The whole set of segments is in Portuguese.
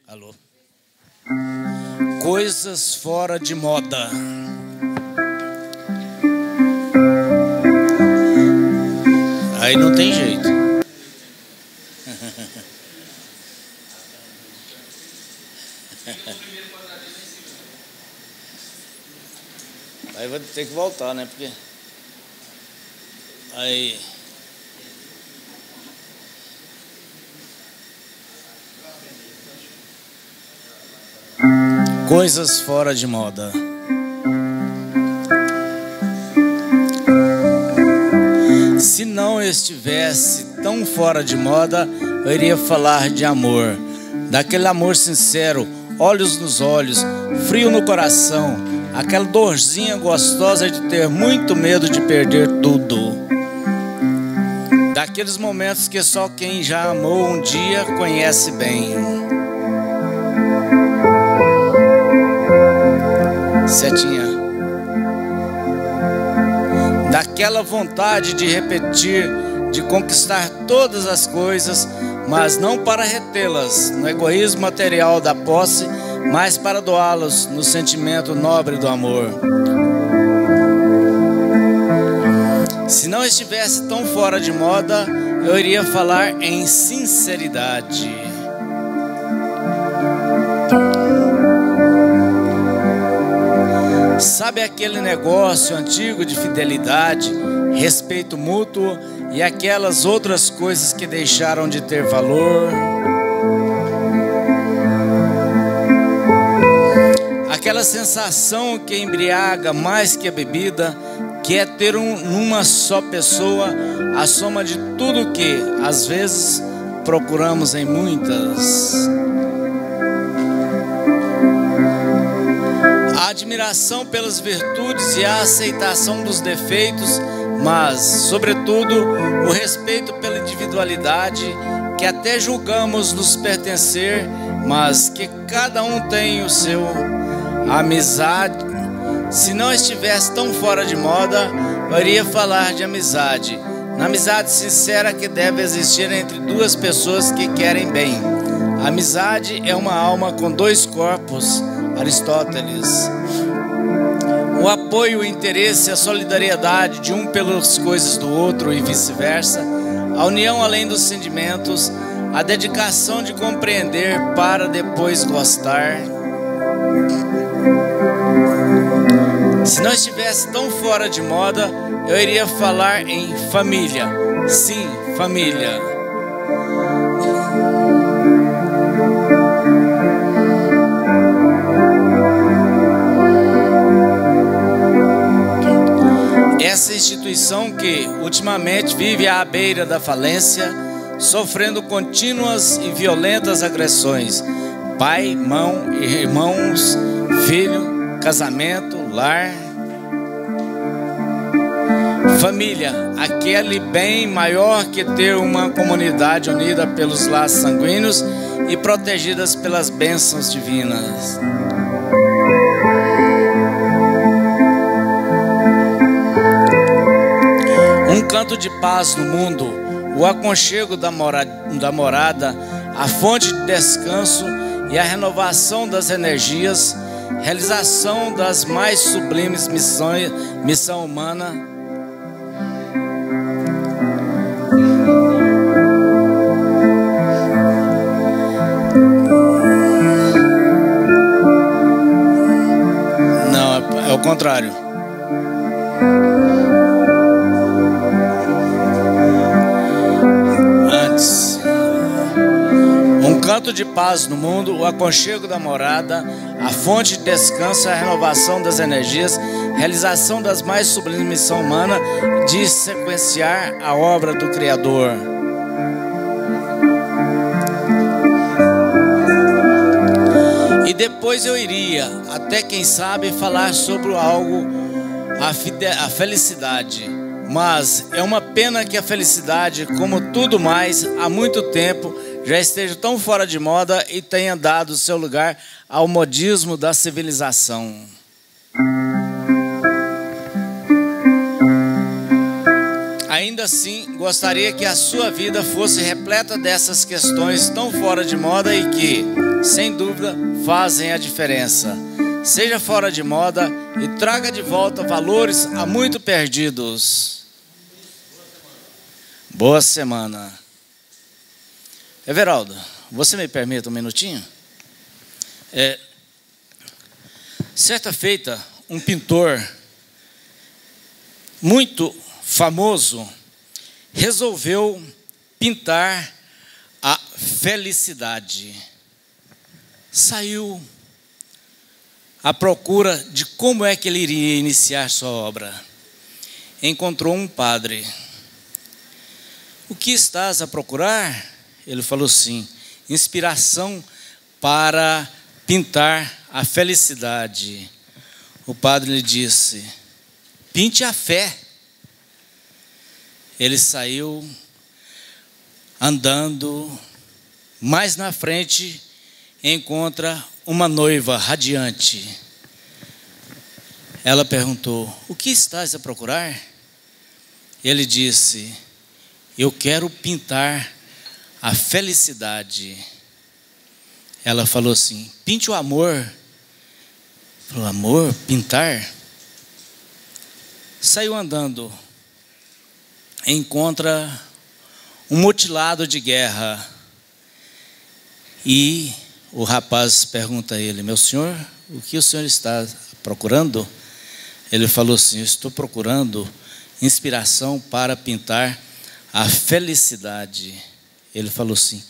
Alô? Coisas fora de moda. Aí não tem jeito. Aí vou ter que voltar, né? Porque aí coisas fora de moda. Se não estivesse tão fora de moda, eu iria falar de amor, daquele amor sincero, olhos nos olhos, frio no coração, aquela dorzinha gostosa de ter muito medo de perder tudo. Daqueles momentos que só quem já amou um dia conhece bem. Setinha. Daquela vontade de repetir, de conquistar todas as coisas, mas não para retê-las no egoísmo material da posse, mas para doá-las no sentimento nobre do amor. Se não estivesse tão fora de moda, eu iria falar em sinceridade. Sabe aquele negócio antigo de fidelidade, respeito mútuo e aquelas outras coisas que deixaram de ter valor? Aquela sensação que embriaga mais que a bebida, que é ter numa só pessoa a soma de tudo que, às vezes, procuramos em muitas. A admiração pelas virtudes e a aceitação dos defeitos, mas, sobretudo, o respeito pela individualidade, que até julgamos nos pertencer, mas que cada um tem o seu. A amizade, se não estivesse tão fora de moda, eu iria falar de amizade, na amizade sincera que deve existir entre duas pessoas que querem bem. A amizade é uma alma com dois corpos, Aristóteles. O apoio, o interesse, a solidariedade de um pelas coisas do outro e vice-versa, a união além dos sentimentos, a dedicação de compreender para depois gostar. Se não estivesse tão fora de moda, eu iria falar em família. Sim, família. Essa instituição que ultimamente vive à beira da falência, sofrendo contínuas e violentas agressões. Pai, mãe, irmãos, filho, casamento, lar. Família, aquele bem maior que ter uma comunidade unida pelos laços sanguíneos e protegidas pelas bênçãos divinas. Um canto de paz no mundo, o aconchego da morada, a fonte de descanso e a renovação das energias, realização das mais sublimes missão humana. Não, é o contrário. Um canto de paz no mundo, o aconchego da morada, a fonte de descanso, a renovação das energias, realização das mais sublimes missão humana de sequenciar a obra do Criador. E depois eu iria, até quem sabe, falar sobre algo, a felicidade. Mas é uma pena que a felicidade, como tudo mais, há muito tempo, já esteja tão fora de moda e tenha dado seu lugar ao modismo da civilização. Ainda assim, gostaria que a sua vida fosse repleta dessas questões tão fora de moda e que, sem dúvida, fazem a diferença. Seja fora de moda e traga de volta valores há muito perdidos. Boa semana. Everaldo, você me permite um minutinho? Certa feita, um pintor muito famoso resolveu pintar a felicidade. Saiu à procura de como é que ele iria iniciar sua obra. Encontrou um padre. O que estás a procurar? Ele falou assim: inspiração para pintar a felicidade. O padre lhe disse: pinte a fé. Ele saiu andando, mais na frente encontra uma noiva radiante. Ela perguntou: o que estás a procurar? Ele disse: eu quero pintar a felicidade. Ela falou assim: pinte o amor. Falou: amor? Pintar? Saiu andando, encontra um mutilado de guerra. E o rapaz pergunta a ele: meu senhor, o que o senhor está procurando? Ele falou assim: eu estou procurando inspiração para pintar a felicidade. Ele falou assim: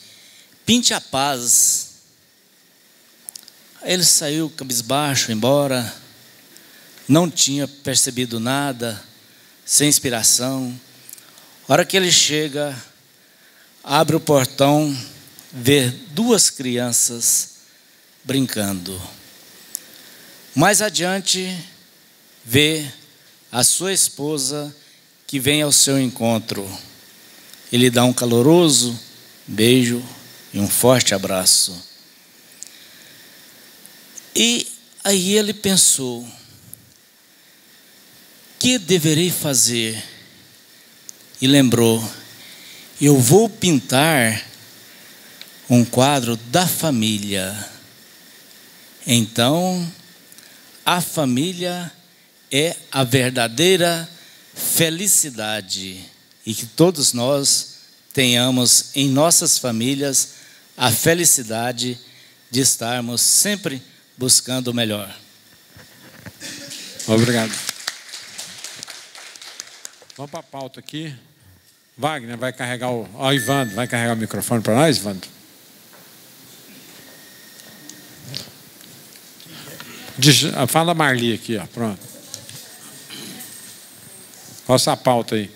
pinte a paz. Ele saiu cabisbaixo embora, não tinha percebido nada, sem inspiração. A hora que ele chega, abre o portão, vê duas crianças brincando. Mais adiante, vê a sua esposa que vem ao seu encontro. Ele dá um caloroso beijo e um forte abraço. E aí ele pensou: o que deverei fazer? E lembrou: eu vou pintar um quadro da família. Então, a família é a verdadeira felicidade. E que todos nós tenhamos em nossas famílias a felicidade de estarmos sempre buscando o melhor. Obrigado. Vamos para a pauta aqui. Wagner vai carregar o Ivandro vai carregar o microfone para nós, Ivandro? Fala a Marli aqui, ó. Pronto. Passa a pauta aí.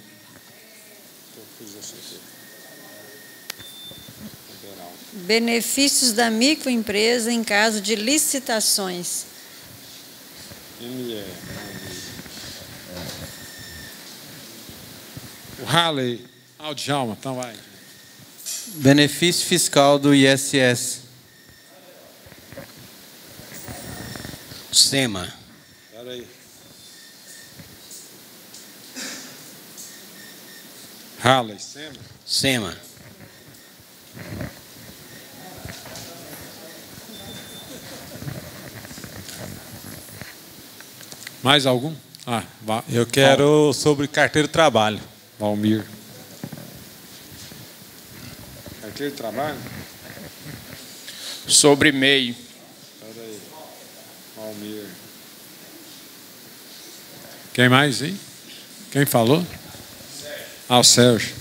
Benefícios da microempresa em caso de licitações. O Halley, Djalma, então vai. Benefício fiscal do ISS. SEMA. Espera aí. Halley, SEMA. SEMA. Mais algum? Eu quero sobre carteira de trabalho. Valmir. Carteira de trabalho? Sobre MEI. Espera aí. Valmir. Quem mais, hein? Quem falou? O Sérgio.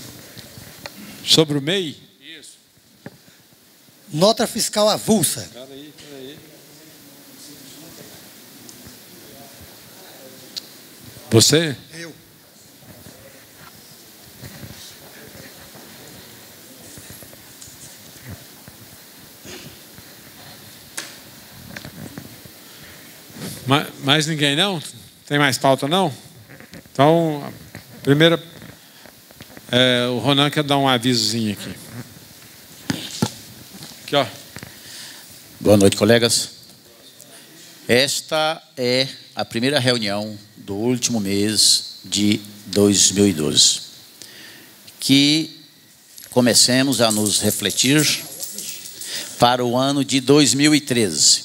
Sobre o MEI? Isso. Nota fiscal avulsa. Espera aí. Você? Eu. Mais ninguém não? Tem mais pauta não? Então, primeiro, o Ronan quer dar um avisozinho aqui. Aqui, ó. Boa noite, colegas. Esta é a primeira reunião do último mês de 2012. Que comecemos a nos refletir para o ano de 2013.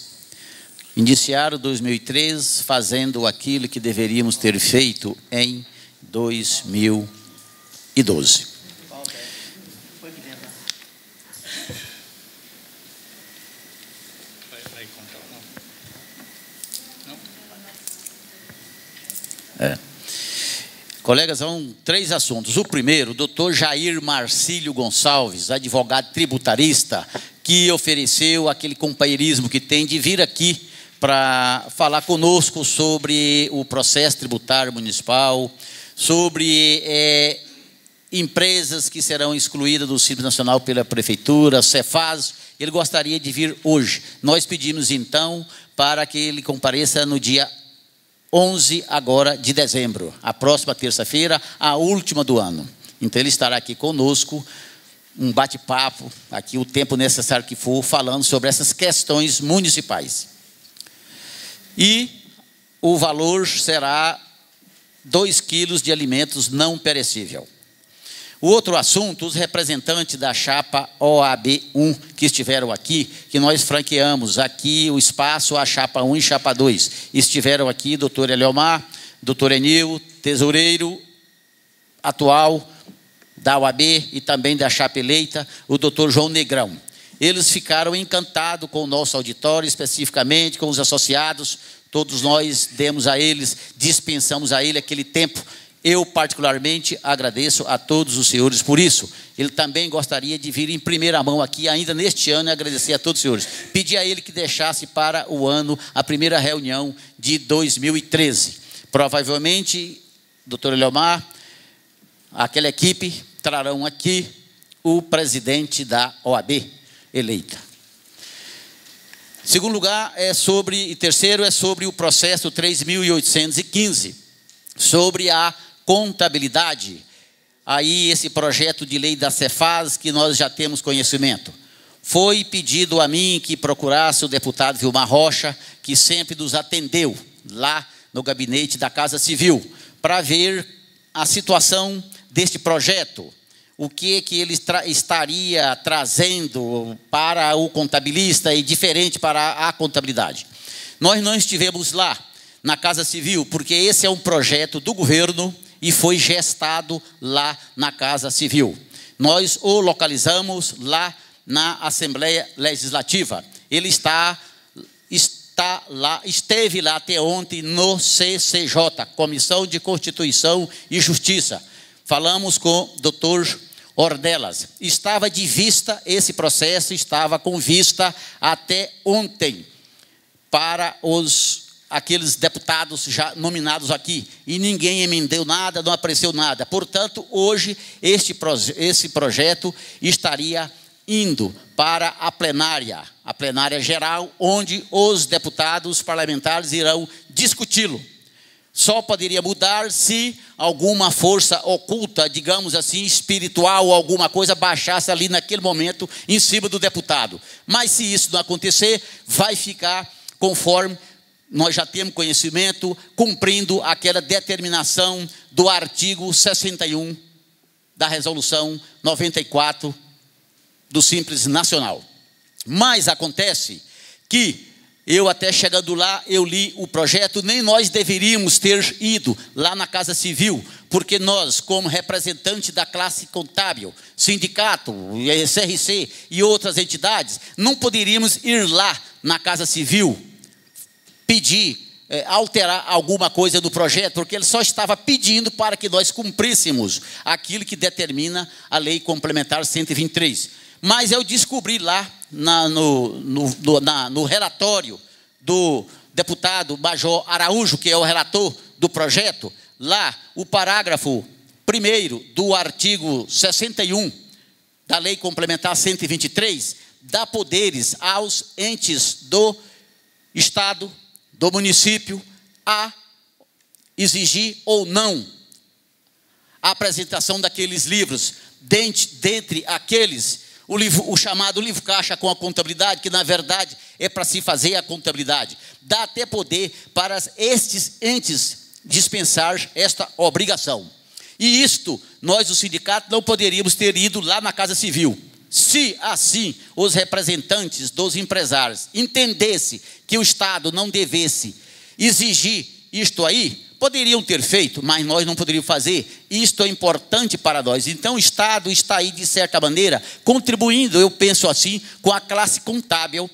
Iniciar o 2013 fazendo aquilo que deveríamos ter feito em 2012. Colegas, são 3 assuntos. O primeiro, o doutor Jair Marcílio Gonçalves, advogado tributarista, que ofereceu aquele companheirismo que tem de vir aqui para falar conosco sobre o processo tributário municipal, sobre empresas que serão excluídas do Simples Nacional pela Prefeitura, Cefaz. Ele gostaria de vir hoje. Nós pedimos, então, para que ele compareça no dia 11 agora de dezembro, a próxima terça-feira, a última do ano. Então ele estará aqui conosco, um bate-papo, aqui o tempo necessário que for, falando sobre essas questões municipais. E o valor será 2 quilos de alimentos não perecível. O outro assunto, os representantes da chapa OAB1 que estiveram aqui, que nós franqueamos aqui o espaço, a chapa 1 e chapa 2. Estiveram aqui doutor Eliomar, doutor Enil, tesoureiro atual da OAB e também da chapa eleita, o doutor João Negrão. Eles ficaram encantados com o nosso auditório, especificamente com os associados. Todos nós demos a eles, dispensamos a ele aquele tempo. Eu, particularmente, agradeço a todos os senhores por isso. Ele também gostaria de vir em primeira mão aqui, ainda neste ano, e agradecer a todos os senhores. Pedi a ele que deixasse para o ano a primeira reunião de 2013. Provavelmente, doutor Eliomar, aquela equipe, trarão aqui o presidente da OAB eleita. Segundo lugar, e terceiro, é sobre o processo 3.815, sobre a contabilidade, aí esse projeto de lei da Cefaz que nós já temos conhecimento. Foi pedido a mim que procurasse o deputado Vilmar Rocha, que sempre nos atendeu lá no gabinete da Casa Civil, para ver a situação deste projeto, o que ele estaria trazendo para o contabilista e diferente para a contabilidade. Nós não estivemos lá na Casa Civil, porque esse é um projeto do governo e foi gestado lá na Casa Civil. Nós o localizamos lá na Assembleia Legislativa. Ele esteve lá até ontem no CCJ, Comissão de Constituição e Justiça. Falamos com o doutor Ordelas. Estava de vista esse processo, estava com vista até ontem para aqueles deputados já nominados aqui, e ninguém emendeu nada, não apareceu nada. Portanto, hoje, esse projeto estaria indo para a plenária geral, onde os deputados parlamentares irão discuti-lo. Só poderia mudar se alguma força oculta, digamos assim, espiritual, alguma coisa baixasse ali naquele momento em cima do deputado. Mas se isso não acontecer, vai ficar conforme nós já temos conhecimento, cumprindo aquela determinação do artigo 61 da resolução 94 do Simples Nacional. Mas acontece que eu até chegando lá, eu li o projeto, nem nós deveríamos ter ido lá na Casa Civil, porque nós, como representante da classe contábil, sindicato, CRC e outras entidades, não poderíamos ir lá na Casa Civil pedir, alterar alguma coisa do projeto, porque ele só estava pedindo para que nós cumpríssemos aquilo que determina a Lei Complementar 123. Mas eu descobri lá no relatório do deputado Major Araújo, que é o relator do projeto, lá o parágrafo 1º do artigo 61 da Lei Complementar 123, dá poderes aos entes do Estado, do município, a exigir ou não a apresentação daqueles livros, dentre aqueles, o chamado livro caixa com a contabilidade, que na verdade é para se fazer a contabilidade. Dá até poder para estes entes dispensar esta obrigação. E isto, nós, o sindicato, não poderíamos ter ido lá na Casa Civil. Se assim os representantes dos empresários entendessem que o Estado não devesse exigir isto aí, poderiam ter feito, mas nós não poderíamos fazer. Isto é importante para nós. Então o Estado está aí, de certa maneira, contribuindo, eu penso assim, com a classe contábil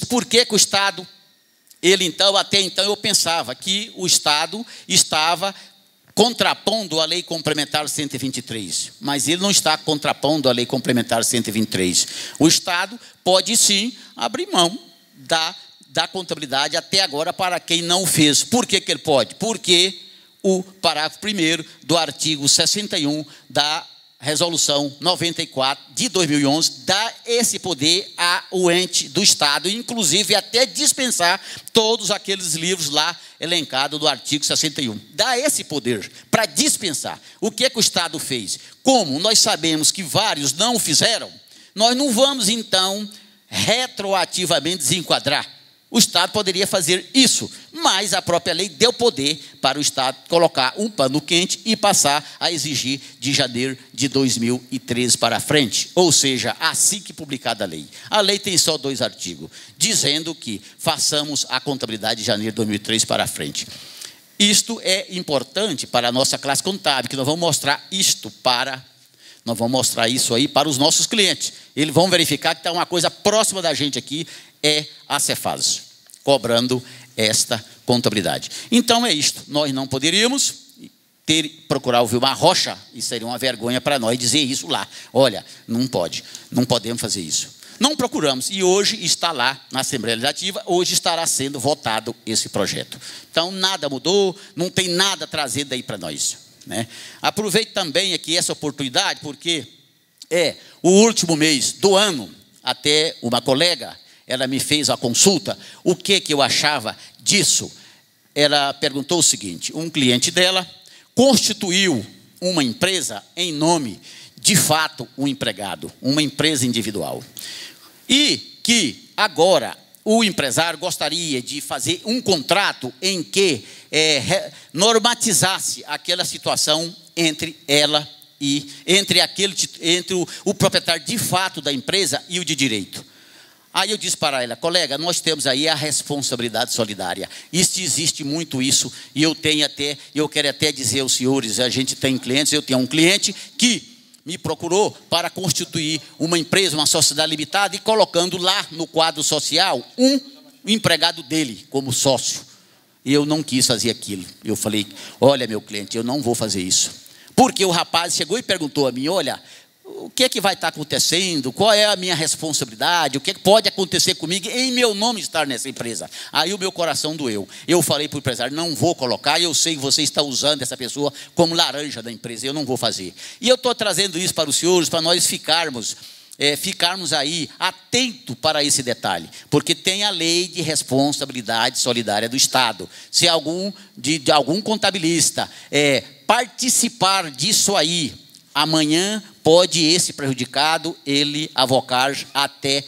por que o Estado, até então eu pensava que o Estado estava contrapondo a Lei Complementar 123, mas ele não está contrapondo a Lei Complementar 123. O Estado pode sim abrir mão da contabilidade até agora para quem não fez. Por que ele pode? Porque o parágrafo 1º do artigo 61 da Resolução 94 de 2011 dá esse poder ao ente do Estado, inclusive até dispensar todos aqueles livros lá elencados do artigo 61. Dá esse poder para dispensar. O que o Estado fez? Como nós sabemos que vários não fizeram, nós não vamos então retroativamente desenquadrar. O Estado poderia fazer isso, mas a própria lei deu poder para o Estado colocar um pano quente e passar a exigir de janeiro de 2013 para frente. Ou seja, assim que publicada a lei. A lei tem só 2 artigos, dizendo que façamos a contabilidade de janeiro de 2003 para frente. Isto é importante para a nossa classe contábil, que nós vamos mostrar nós vamos mostrar isso aí para os nossos clientes. Eles vão verificar que está uma coisa próxima da gente aqui, é a Cefaz, cobrando esta contabilidade. Então é isto, nós não poderíamos procurar o Vilmar Rocha, e seria uma vergonha para nós dizer isso lá. Olha, não podemos fazer isso. Não procuramos, e hoje está lá na Assembleia Legislativa, hoje estará sendo votado esse projeto. Então nada mudou, não tem nada trazido aí para nós, né? Aproveito também aqui essa oportunidade, porque é o último mês do ano, até uma colega, ela me fez a consulta, o que eu achava disso. Ela perguntou o seguinte: um cliente dela constituiu uma empresa em nome, de fato, um empregado, uma empresa individual. E que agora o empresário gostaria de fazer um contrato em que normatizasse aquela situação entre ela e entre o proprietário de fato da empresa e o de direito. Aí eu disse para ela: colega, nós temos aí a responsabilidade solidária. Existe muito isso, e eu quero até dizer aos senhores, a gente tem clientes, eu tenho um cliente que me procurou para constituir uma empresa, uma sociedade limitada, e colocando lá no quadro social um empregado dele como sócio. E eu não quis fazer aquilo. Eu falei: olha, meu cliente, eu não vou fazer isso. Porque o rapaz chegou e perguntou a mim: olha, o que é que vai estar acontecendo? Qual é a minha responsabilidade? O que pode acontecer comigo em meu nome estar nessa empresa? Aí o meu coração doeu. Eu falei para o empresário: não vou colocar, eu sei que você está usando essa pessoa como laranja da empresa, eu não vou fazer. E eu estou trazendo isso para os senhores, para nós ficarmos aí atento para esse detalhe, porque tem a lei de responsabilidade solidária do Estado. Se algum contabilista participar disso aí, amanhã pode esse prejudicado ele avocar até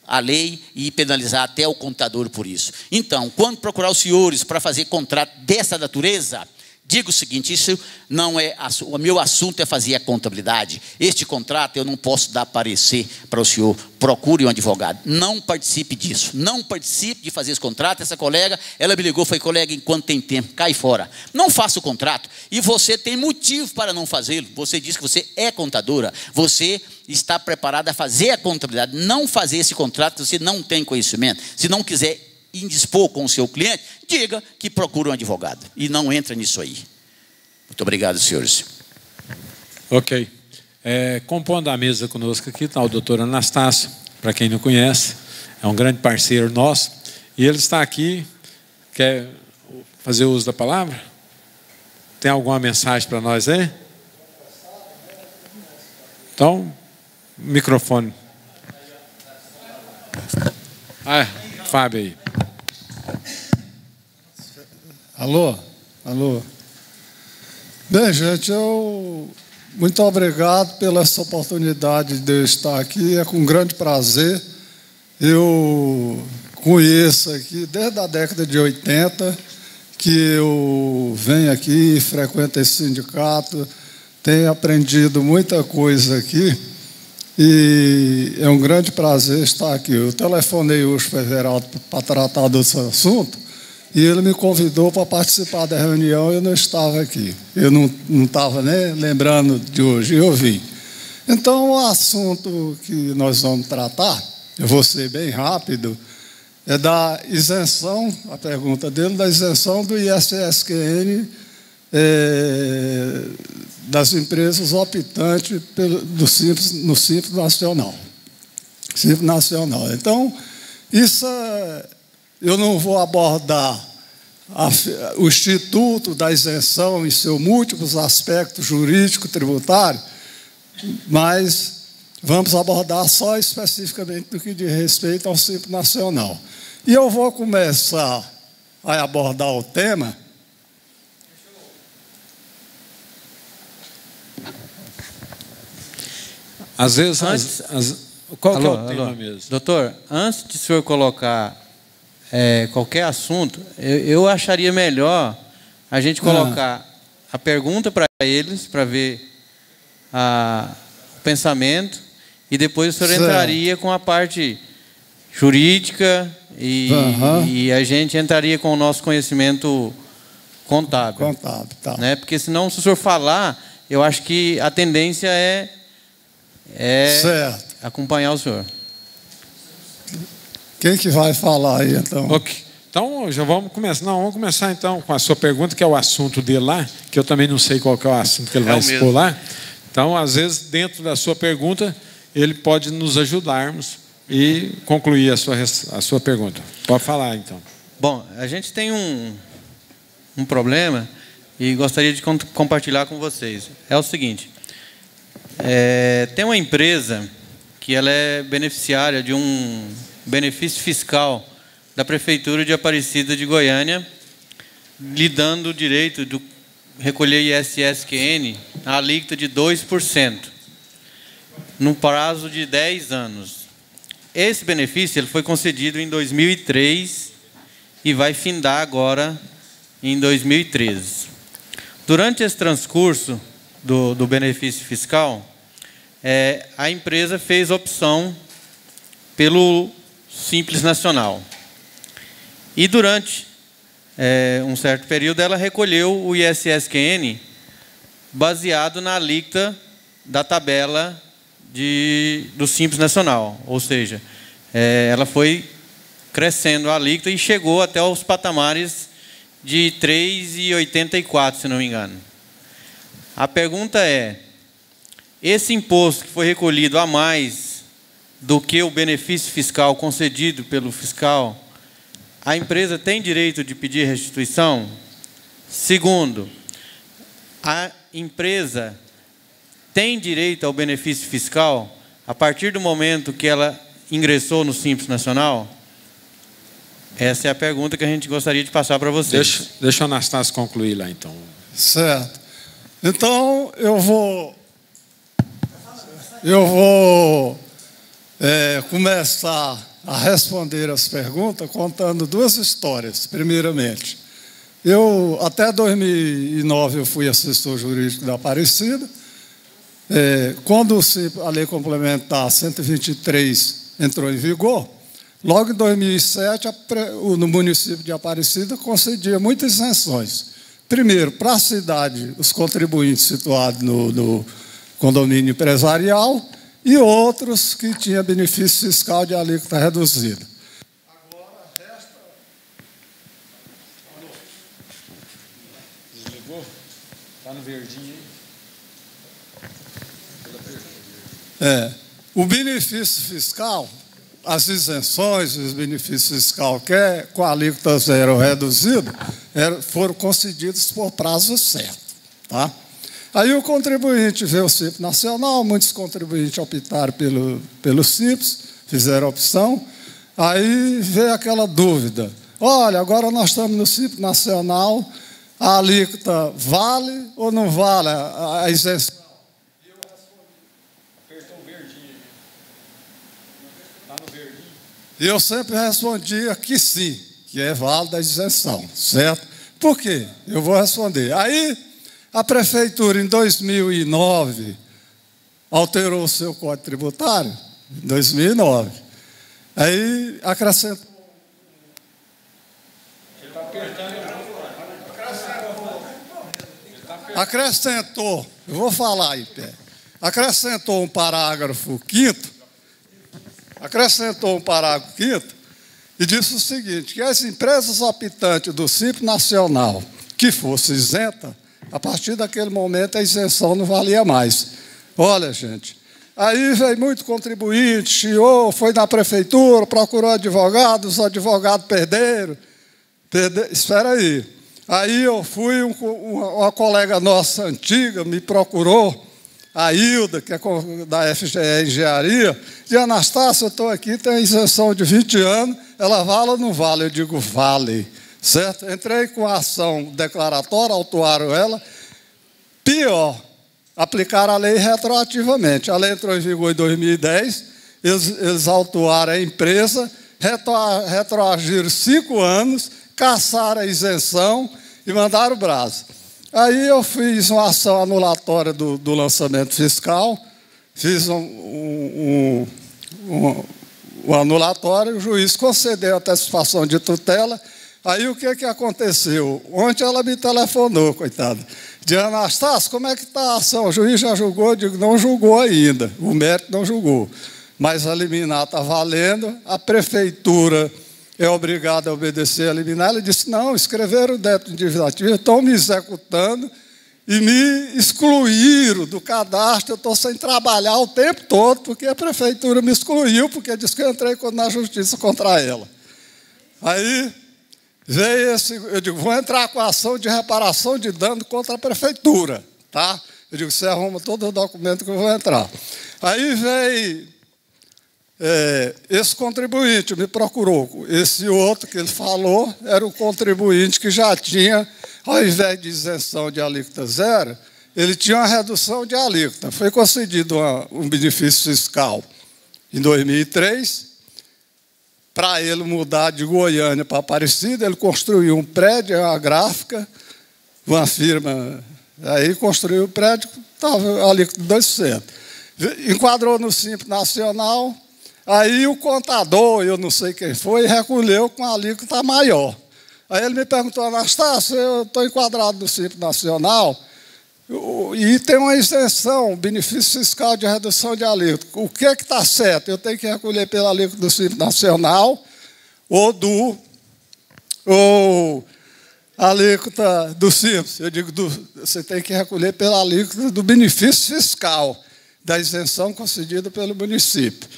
a lei e penalizar até o contador por isso. Então, quando procurar os senhores para fazer contrato dessa natureza, digo o seguinte: isso não é o meu assunto, é fazer a contabilidade. Este contrato eu não posso dar parecer para o senhor. Procure um advogado. Não participe disso. Não participe de fazer esse contrato. Essa colega, ela me ligou, foi: colega, enquanto tem tempo, cai fora. Não faça o contrato. E você tem motivo para não fazê-lo. Você diz que você é contadora. Você está preparada a fazer a contabilidade. Não fazer esse contrato se você não tem conhecimento. Se não quiser indispor com o seu cliente, diga que procura um advogado e não entra nisso aí. Muito obrigado, senhores. Ok. Compondo a mesa conosco aqui está o doutor Anastácio, para quem não conhece, é um grande parceiro nosso, e ele está aqui. Quer fazer uso da palavra? Tem alguma mensagem para nós aí? Então, microfone. Fábio aí. Alô? Bem, gente, muito obrigado pela essa oportunidade de eu estar aqui. É com grande prazer. Eu conheço aqui desde a década de 80, que eu venho aqui e frequento esse sindicato. Tenho aprendido muita coisa aqui. e é um grande prazer estar aqui. Eu telefonei hoje para o Everaldo para tratar desse assunto, e ele me convidou para participar da reunião e eu não estava aqui. Eu não estava nem lembrando de hoje, eu vim. Então, o assunto que nós vamos tratar, eu vou ser bem rápido, é da isenção, a pergunta dele, da isenção do ISSQN das empresas optantes no Simples Nacional. Simples Nacional. Então, isso eu não vou abordar o Instituto da Isenção em seus múltiplos aspectos jurídico, tributário, mas vamos abordar só especificamente no que diz respeito ao Simples Nacional. E eu vou começar a abordar o tema. Às vezes, qual que é o tema mesmo? Doutor, antes de o senhor colocar qualquer assunto, eu acharia melhor a gente colocar a pergunta para eles, para ver o pensamento, e depois o senhor entraria com a parte jurídica e a gente entraria com o nosso conhecimento contábil. Contábil, tá. Né? Porque senão, se o senhor falar, eu acho que a tendência é acompanhar o senhor. Quem que vai falar aí, então? Ok. Então, já vamos começar. Não, vamos começar, então, com a sua pergunta, que é o assunto dele lá, que eu também não sei qual que é o assunto que ele vai expor lá. Então, às vezes, dentro da sua pergunta, ele pode nos ajudarmos e concluir a sua pergunta. Pode falar, então. Bom, a gente tem um problema e gostaria de compartilhar com vocês. É o seguinte, tem uma empresa que ela é beneficiária de um benefício fiscal da Prefeitura de Aparecida de Goiânia, lhe dando o direito de recolher ISSQN a alíquota de 2%, no prazo de 10 anos. Esse benefício ele foi concedido em 2003 e vai findar agora em 2013. Durante esse transcurso do benefício fiscal, a empresa fez opção pelo Simples Nacional. E durante um certo período, ela recolheu o ISSQN baseado na alíquota da tabela do Simples Nacional. Ou seja, ela foi crescendo a alíquota e chegou até os patamares de 3,84, se não me engano. A pergunta é, esse imposto que foi recolhido a mais do que o benefício fiscal concedido pelo fiscal, a empresa tem direito de pedir restituição? Segundo, a empresa tem direito ao benefício fiscal a partir do momento que ela ingressou no Simples Nacional? Essa é a pergunta que a gente gostaria de passar para vocês. Deixa o Anastácio concluir lá, então. Certo. Então, eu vou começar a responder as perguntas contando duas histórias. Primeiramente, até 2009 eu fui assessor jurídico da Aparecida. Quando a Lei Complementar 123 entrou em vigor, logo em 2007, no município de Aparecida concedia muitas isenções. Primeiro, para a cidade, os contribuintes situados no condomínio empresarial e outros que tinham benefício fiscal de alíquota reduzida. Agora, resta... Desligou? Está no verdinho aí? O benefício fiscal, as isenções, os benefícios fiscais que com a alíquota zero reduzida, foram concedidos por prazo certo. Tá? Aí o contribuinte vê o Simples Nacional, muitos contribuintes optaram pelo Simples, fizeram a opção, aí vê aquela dúvida. Olha, agora nós estamos no Simples Nacional, a alíquota vale ou não vale a isenção? E eu respondi, apertou o verdinho. Está no verdinho? E eu sempre respondia que sim, que é válida a isenção, certo? Por quê? Eu vou responder. Aí, a Prefeitura, em 2009, alterou o seu Código Tributário em 2009. Aí acrescentou. Acrescentou, eu vou falar aí, pé. Acrescentou um parágrafo 5º, e disse o seguinte, que as empresas optantes do Simples Nacional que fosse isenta, a partir daquele momento a isenção não valia mais. Olha, gente, aí veio muito contribuinte, chiou, foi na prefeitura, procurou advogados, os advogados perderam. Espera aí. Aí eu fui, uma colega nossa antiga me procurou, a Hilda, que é da FGE Engenharia, disse, Anastácio, eu estou aqui, tem isenção de 20 anos, ela vale ou não vale? Eu digo, vale, certo? Entrei com a ação declaratória, autuaram ela. Pior, aplicaram a lei retroativamente. A lei entrou em vigor em 2010, eles autuaram a empresa, retroagiram 5 anos, caçaram a isenção e mandaram o braço. Aí eu fiz uma ação anulatória do lançamento fiscal, fiz um anulatório, o juiz concedeu a antecipação de tutela. Aí o que aconteceu? Ontem ela me telefonou, coitada. De Anastácio, como é que está a ação? O juiz já julgou? Eu digo, não julgou ainda, o mérito não julgou. Mas a liminar está valendo, a prefeitura é obrigada a obedecer a liminar. Ele disse, não, escreveram o débito individuativo, estão me executando e me excluíram do cadastro, eu estou sem trabalhar o tempo todo, porque a prefeitura me excluiu, porque disse que eu entrei na justiça contra ela. Aí veio eu digo, vou entrar com a ação de reparação de dano contra a prefeitura, tá? Eu digo, você arruma todo o documento que eu vou entrar. Aí veio esse contribuinte, me procurou. Esse outro que ele falou era o contribuinte que já tinha, ao invés de isenção de alíquota zero, ele tinha uma redução de alíquota. Foi concedido um benefício fiscal em 2003, para ele mudar de Goiânia para Aparecida, ele construiu um prédio, uma gráfica, uma firma, aí construiu o prédio, estava a alíquota de 2%. Enquadrou no Simples Nacional, aí o contador, eu não sei quem foi, recolheu com a alíquota maior. Aí ele me perguntou, Anastácio, eu estou enquadrado no Simples Nacional e tem uma isenção, benefício fiscal de redução de alíquota. O que é que está certo? Eu tenho que recolher pela alíquota do Simples Nacional ou a alíquota do Simples? Eu digo, você tem que recolher pela alíquota do benefício fiscal, da isenção concedida pelo município.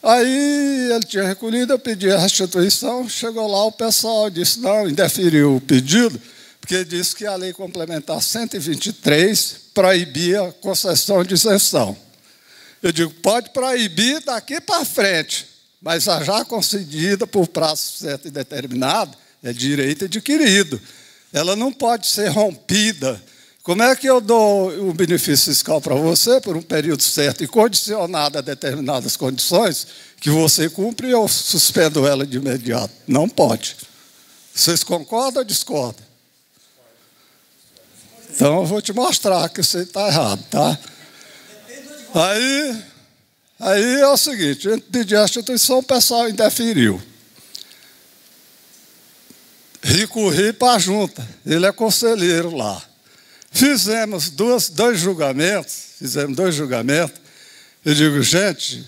Aí ele tinha recolhido, eu pedi a restituição, chegou lá o pessoal disse, não, indeferiu o pedido, porque disse que a lei complementar 123 proibia a concessão de isenção. Eu digo, pode proibir daqui para frente, mas a já concedida por prazo certo e determinado é direito adquirido. Ela não pode ser rompida. Como é que eu dou o benefício fiscal para você por um período certo e condicionado a determinadas condições que você cumpre e eu suspendo ela de imediato? Não pode. Vocês concordam ou discordam? Então eu vou te mostrar que você está errado, tá? Aí é o seguinte, a gente pediu a restituição, o pessoal indeferiu. Recorri para a junta, ele é conselheiro lá. Fizemos dois julgamentos, eu digo, gente,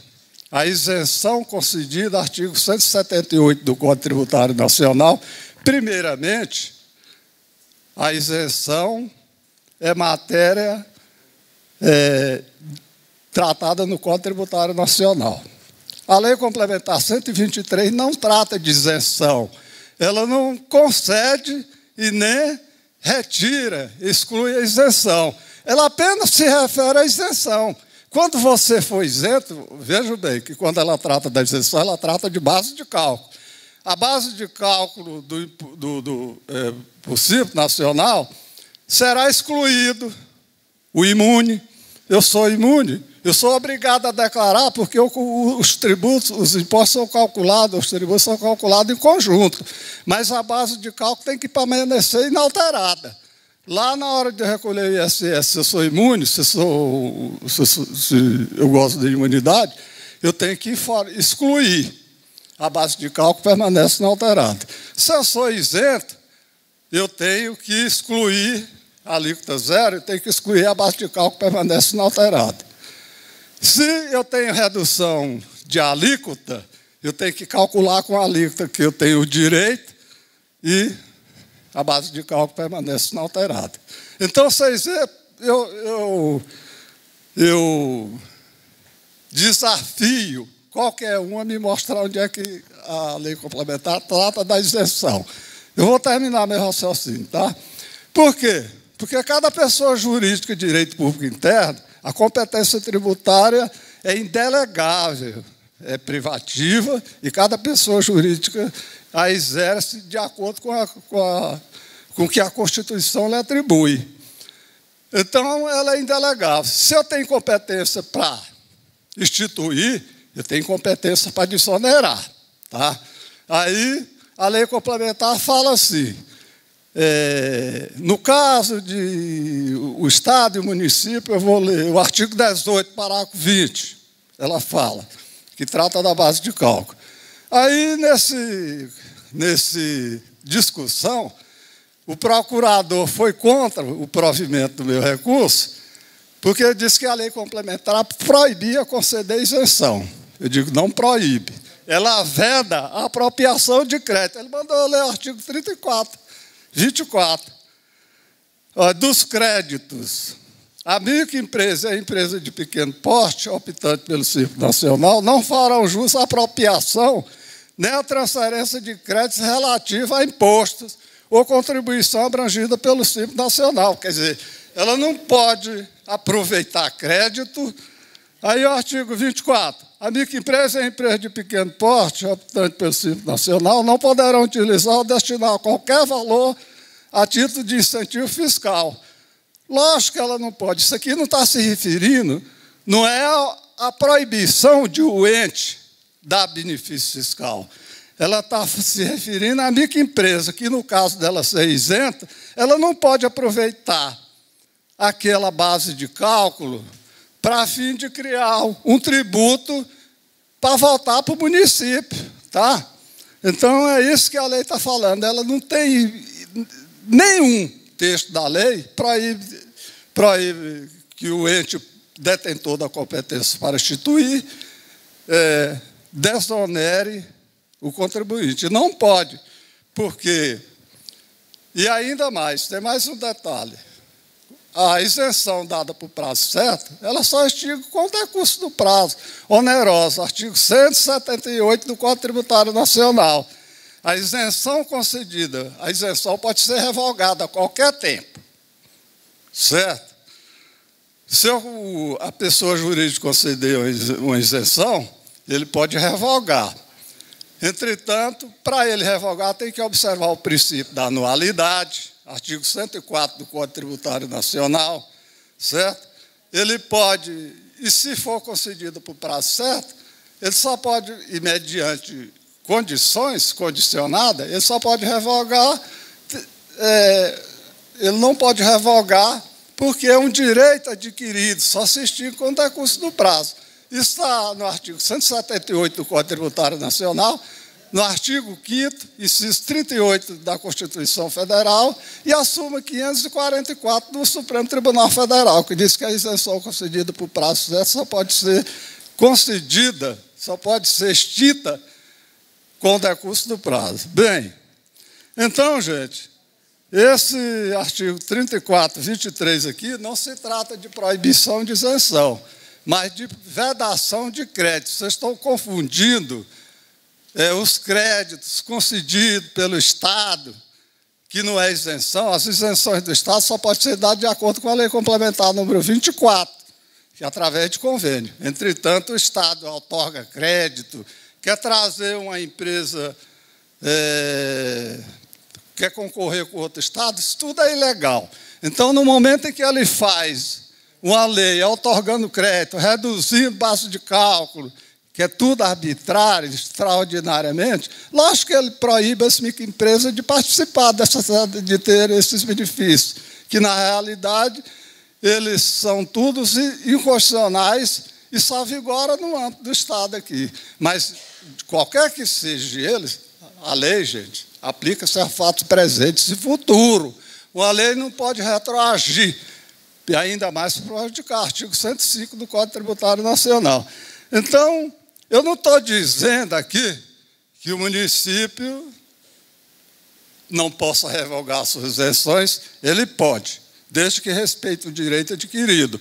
a isenção concedida, artigo 178 do Código Tributário Nacional, primeiramente, a isenção é matéria tratada no Código Tributário Nacional. A Lei Complementar 123 não trata de isenção, ela não concede e nem retira, exclui a isenção. Ela apenas se refere à isenção. Quando você for isento, veja bem que quando ela trata da isenção, ela trata de base de cálculo. A base de cálculo do Simples Nacional será excluído o imune. Eu sou imune, eu sou obrigado a declarar porque os tributos, os impostos são calculados, os tributos são calculados em conjunto. Mas a base de cálculo tem que permanecer inalterada. Lá na hora de recolher o ISS, se eu sou imune, se eu gosto de imunidade, eu tenho que excluir. A base de cálculo permanece inalterada. Se eu sou isento, eu tenho que excluir a alíquota zero, eu tenho que excluir a base de cálculo permanece inalterada. Se eu tenho redução de alíquota, eu tenho que calcular com a alíquota que eu tenho o direito e a base de cálculo permanece inalterada. Então, vocês eu desafio qualquer um a me mostrar onde é que a lei complementar trata da isenção. Eu vou terminar meu raciocínio, tá? Por quê? Porque cada pessoa jurídica de direito público interno, a competência tributária é indelegável, é privativa, e cada pessoa jurídica a exerce de acordo com o que a Constituição lhe atribui. Então, ela é indelegável. Se eu tenho competência para instituir, eu tenho competência para desonerar. Tá? Aí, a lei complementar fala assim, no caso de o Estado e o município, eu vou ler o artigo 18, parágrafo 20, ela fala, que trata da base de cálculo. Aí, nesse discussão, o procurador foi contra o provimento do meu recurso, porque ele disse que a lei complementar proibia conceder isenção. Eu digo, não proíbe. Ela veda a apropriação de crédito. Ele mandou eu ler o artigo 24. Dos créditos. A microempresa e a empresa de pequeno porte, optante pelo Simples Nacional, não farão jus à apropriação nem à transferência de créditos relativa a impostos ou contribuição abrangida pelo Simples Nacional. Quer dizer, ela não pode aproveitar crédito. Aí o artigo 24. A microempresa e a empresa de pequeno porte, optante pelo Simples Nacional, não poderão utilizar ou destinar qualquer valor a título de incentivo fiscal. Lógico que ela não pode. Isso aqui não está se referindo, não é a proibição de o ente dar benefício fiscal. Ela está se referindo à microempresa, que no caso dela ser isenta, ela não pode aproveitar aquela base de cálculo para fim de criar um tributo para voltar para o município. Tá? Então, é isso que a lei está falando. Ela não tem nenhum texto da lei proíbe que o ente detentor da competência para instituir desonere o contribuinte. Não pode, porque... E ainda mais, tem mais um detalhe. A isenção dada por prazo certo, ela só extingue com o decurso do prazo oneroso, artigo 178 do Código Tributário Nacional. A isenção concedida, a isenção pode ser revogada a qualquer tempo. Certo? Se a pessoa jurídica conceder uma isenção, ele pode revogar. Entretanto, para ele revogar, tem que observar o princípio da anualidade, artigo 104 do Código Tributário Nacional, certo? Ele pode, e se for concedido por prazo certo, ele só pode, e mediante condições condicionadas, ele só pode revogar, ele não pode revogar porque é um direito adquirido, só se extingue com o decurso do prazo. Isso está no artigo 178 do Código Tributário Nacional, no artigo 5º, inciso 38 da Constituição Federal, e a súmula 544 do Supremo Tribunal Federal, que diz que a isenção concedida por prazo certo só pode ser concedida, só pode ser extinta com o decurso do prazo. Bem, então, gente, esse artigo 34, 23 aqui, não se trata de proibição de isenção, mas de vedação de crédito. Vocês estão confundindo os créditos concedidos pelo Estado, que não é isenção. As isenções do Estado só podem ser dadas de acordo com a lei complementar número 24, que é através de convênio. Entretanto, o Estado outorga crédito, quer trazer uma empresa, quer concorrer com outro Estado, isso tudo é ilegal. Então, no momento em que ele faz uma lei outorgando crédito, reduzindo base de cálculo, que é tudo arbitrário, extraordinariamente, lógico que ele proíbe as microempresas de participar de ter esses benefícios, que, na realidade, eles são todos inconstitucionais e só vigora no âmbito do Estado aqui. Mas, qualquer que seja eles, a lei, gente, aplica-se a fatos presentes e futuros. Uma lei não pode retroagir, e ainda mais para prejudicar, artigo 105 do Código Tributário Nacional. Então, eu não estou dizendo aqui que o município não possa revogar suas isenções, ele pode, desde que respeite o direito adquirido.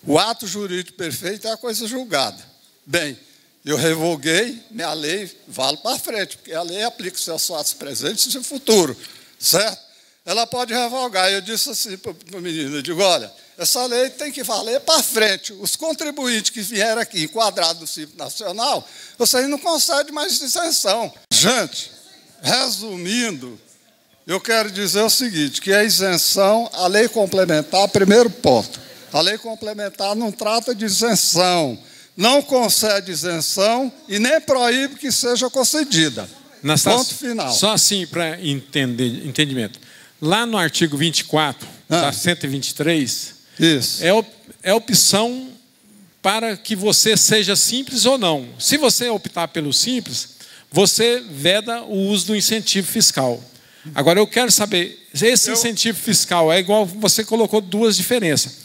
O ato jurídico perfeito é a coisa julgada. Bem, eu revoguei, minha lei vale para frente, porque a lei aplica-se aos fatos presentes e futuro, certo? Ela pode revogar. Eu disse assim para o menino, eu digo, olha, essa lei tem que valer para frente. Os contribuintes que vieram aqui enquadrados no Simples Nacional, vocês não concedem mais isenção. Gente, resumindo, eu quero dizer o seguinte, que a isenção, a lei complementar, primeiro ponto, a lei complementar não trata de isenção, não concede isenção e nem proíbe que seja concedida. Ponto final. Só assim para entendimento. Lá no artigo 24, da 123, isso. É opção para que você seja simples ou não. Se você optar pelo simples, você veda o uso do incentivo fiscal. Agora, eu quero saber, esse incentivo fiscal é igual, você colocou duas diferenças.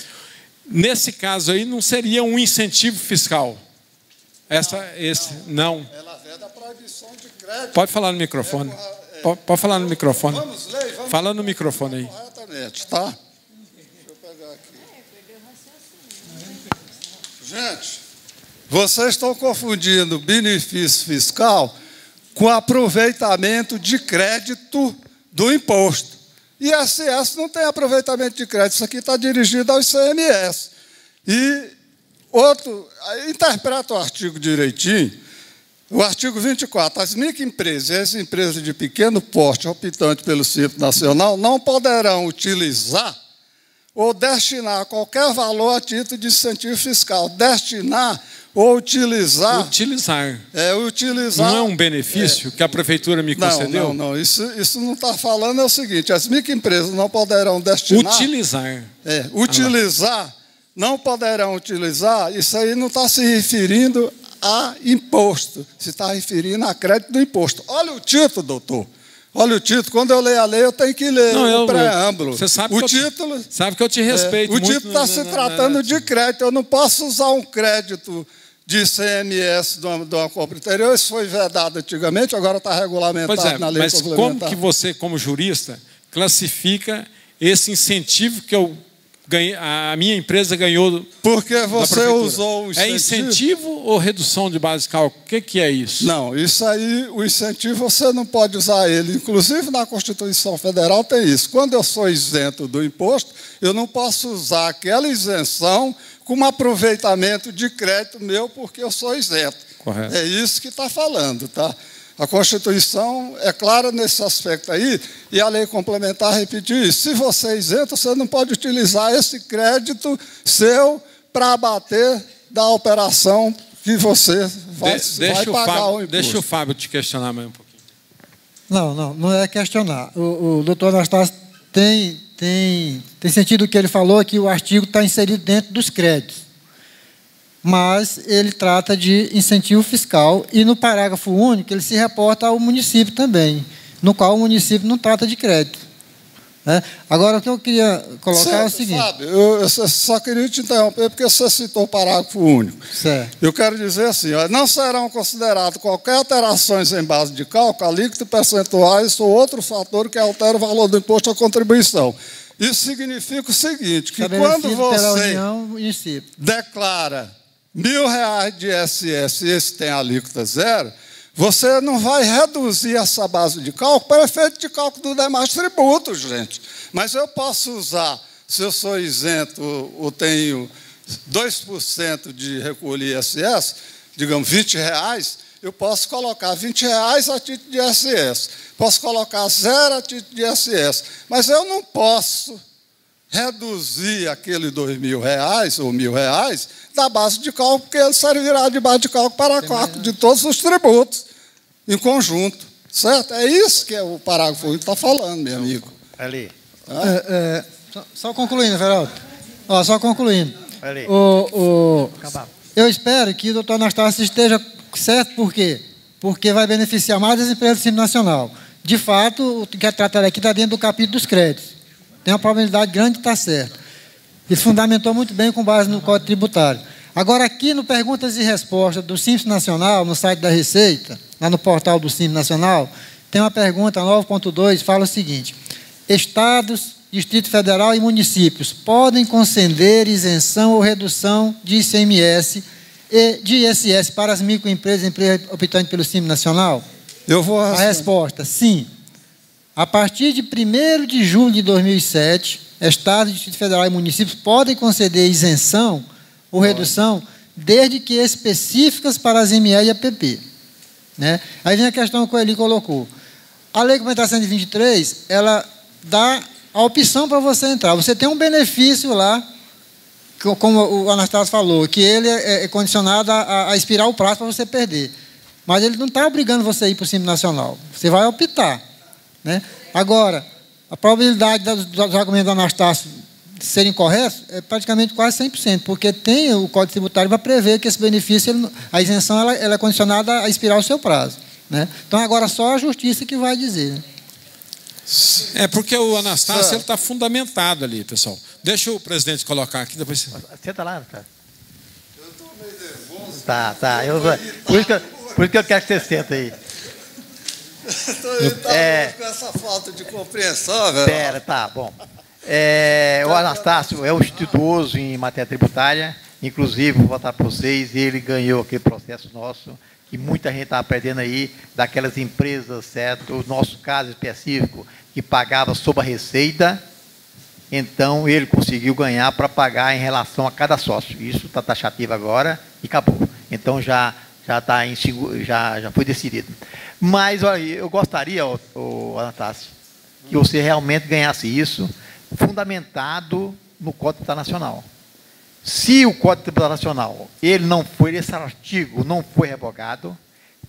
Nesse caso aí, não seria um incentivo fiscal? Não. Ela veda a proibição de crédito. Pode falar no microfone. Pode falar no microfone. Vamos ler, vamos fala no microfone aí. Corretamente, tá? Deixa eu pegar aqui. Gente, vocês estão confundindo benefício fiscal com aproveitamento de crédito do imposto. ISS não tem aproveitamento de crédito, isso aqui está dirigido ao ICMS. E outro, interpreta o artigo direitinho, o artigo 24, as microempresas e as empresas de pequeno porte optantes pelo Simples Nacional não poderão utilizar ou destinar qualquer valor a título de incentivo fiscal. Destinar ou utilizar. Utilizar. Utilizar. Não é um benefício que a prefeitura me concedeu? Não. Isso não está falando, é o seguinte, as microempresas não poderão destinar. Utilizar. Utilizar, não poderão utilizar, isso aí não está se referindo a imposto, se está referindo a crédito do imposto. Olha o título, doutor. Olha o título. Quando eu leio a lei, eu tenho que ler o preâmbulo. Você sabe sabe que eu te respeito muito. O título está se tratando de crédito. Eu não posso usar um crédito de ICMS de uma compra interior. Isso foi vedado antigamente, agora está regulamentado na lei complementar. Mas como que você, como jurista, classifica esse incentivo que a minha empresa ganhou? Porque você usou o incentivo. É incentivo ou redução de base de cálculo? O que é isso? Não, isso aí, o incentivo você não pode usar ele. Inclusive na Constituição Federal tem isso. Quando eu sou isento do imposto, eu não posso usar aquela isenção como aproveitamento de crédito meu porque eu sou isento. Correto. É isso que está falando, tá? A Constituição é clara nesse aspecto aí, e a lei complementar repetiu isso. Se você é isento, você não pode utilizar esse crédito seu para abater da operação que você vai pagar o imposto. Deixa o Fábio te questionar mais um pouquinho. Não é questionar. O doutor Anastácio tem sentido o que ele falou, que o artigo está inserido dentro dos créditos. Mas ele trata de incentivo fiscal e no parágrafo único ele se reporta ao município também, no qual o município não trata de crédito. Agora, o que eu queria colocar é o seguinte... Fábio, eu só queria te interromper porque você citou o parágrafo único. Certo. Eu quero dizer assim, não serão consideradas qualquer alterações em base de cálculo, alíquotas percentuais ou outro fator que altere o valor do imposto à contribuição. Isso significa o seguinte, que quando você declara R$1.000 de ISS e esse tem alíquota zero, você não vai reduzir essa base de cálculo para efeito de cálculo dos demais tributos, gente. Mas eu posso usar, se eu sou isento ou tenho 2% de recolher ISS, digamos R$20, eu posso colocar R$20 a título de ISS. Posso colocar 0 a título de ISS. Mas eu não posso reduzir aquele R$2.000 ou R$1.000 da base de cálculo, porque ele servirá de base de cálculo para cálculo de todos os tributos em conjunto, certo? É isso que o parágrafo 8 está falando, meu amigo. Ali. Só concluindo, Veraldo. Só concluindo. Eu espero que o doutor Anastácio esteja certo, por quê? Porque vai beneficiar mais as empresas do Simples Nacional. De fato, o que é tratado aqui está dentro do capítulo dos créditos. Tem uma probabilidade grande de estar certo. Ele fundamentou muito bem com base no Código Tributário. Agora, aqui no Perguntas e Respostas do Simples Nacional, no site da Receita, lá no portal do Simples Nacional, tem uma pergunta 9.2, fala o seguinte: Estados, Distrito Federal e municípios podem conceder isenção ou redução de ICMS e de ISS para as microempresas e empresas optantes pelo Simples Nacional? A resposta, sim. A partir de 1º de julho de 2007, Estados, Distrito Federal e municípios podem conceder isenção ou redução, desde que específicas para as ME e APP. Né? Aí vem a questão que o Eli colocou. A Lei Complementar 123, ela dá a opção para você entrar. Você tem um benefício lá, como o Anastácio falou, que ele é condicionado a expirar o prazo para você perder. Mas ele não está obrigando você a ir para o Simples Nacional. Você vai optar. Né? Agora, a probabilidade dos argumentos do Anastácio serem corretos é praticamente quase 100%, porque tem o Código Tributário para prever que esse benefício, a isenção, ela é condicionada a expirar o seu prazo. Né? Então, agora só a Justiça que vai dizer. Né? É porque o Anastácio ele está fundamentado ali, pessoal. Deixa o presidente colocar aqui, depois... Senta lá, cara. Eu estou meio nervoso. Tá. Por isso que eu quero que você senta aí. Estou com essa falta de compreensão, velho. Pera, tá, bom. O Anastácio é um estudioso em matéria tributária, inclusive, vou botar para vocês, ele ganhou aquele processo nosso, que muita gente estava perdendo aí, daquelas empresas, certo? O nosso caso específico, que pagava sob a receita, então ele conseguiu ganhar para pagar em relação a cada sócio. Isso está taxativo agora e acabou. Então já foi decidido. Mas olha, eu gostaria, Anastácio, que você realmente ganhasse isso, fundamentado no Código Tributário Nacional. Se o Código Tributário Nacional, esse artigo não foi revogado,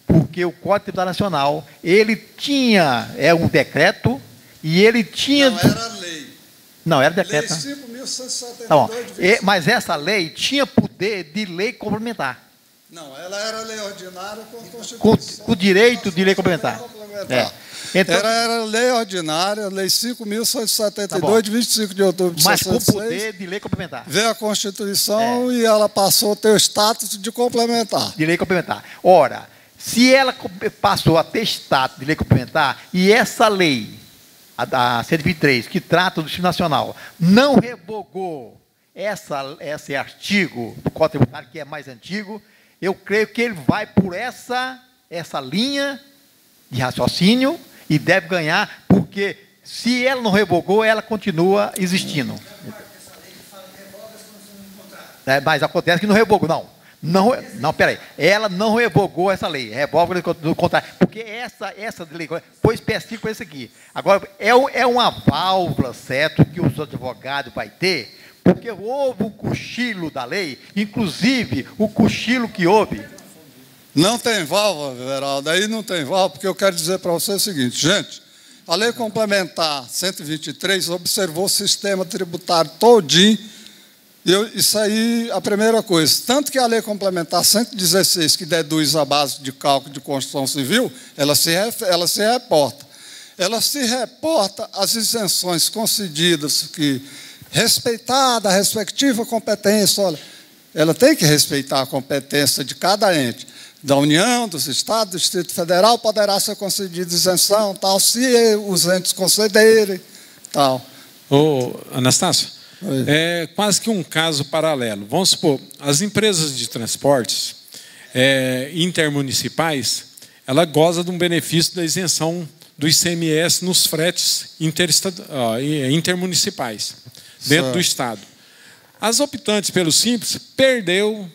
porque o Código Tributário Nacional, ele tinha, um decreto, e ele tinha... Não, era lei. Não, era decreto. Lei 5.172. Tá bom. Mas essa lei tinha poder de lei complementar. Não, ela era lei ordinária com Constituição. Com direito de lei complementar. Então, era lei ordinária, lei 5.172, de 25 de outubro de 66. Mas com poder de lei complementar. Veio a Constituição e ela passou a ter o status de complementar. De lei complementar. Ora, se ela passou a ter status de lei complementar, e essa lei, a 123, que trata do Simples Nacional, não revogou esse artigo do Código Tributário, que é mais antigo, eu creio que ele vai por essa linha de raciocínio e deve ganhar, porque se ela não revogou, ela continua existindo. Mas acontece que não revogou, não, peraí. Ela não revogou essa lei, revoga do contrário, porque essa lei foi específica para isso aqui. Agora, é uma válvula, certo, que os advogados vão ter, porque houve um cochilo da lei, inclusive o cochilo que houve. Não tem válvula, Veraldo, aí não tem válvula, porque eu quero dizer para você o seguinte, gente, a Lei Complementar 123 observou o sistema tributário todinho, isso aí, a primeira coisa, tanto que a Lei Complementar 116, que deduz a base de cálculo de construção civil, ela se reporta. Ela se reporta às isenções concedidas, que, respeitada a respectiva competência, olha, ela tem que respeitar a competência de cada ente, da União, dos Estados, do Distrito Federal, poderá ser concedida isenção, tal, se os entes concederem, tal. Anastácio, é quase que um caso paralelo. Vamos supor, as empresas de transportes intermunicipais, ela goza de um benefício da isenção do ICMS nos fretes intermunicipais, dentro do Estado. As optantes pelo Simples perdeu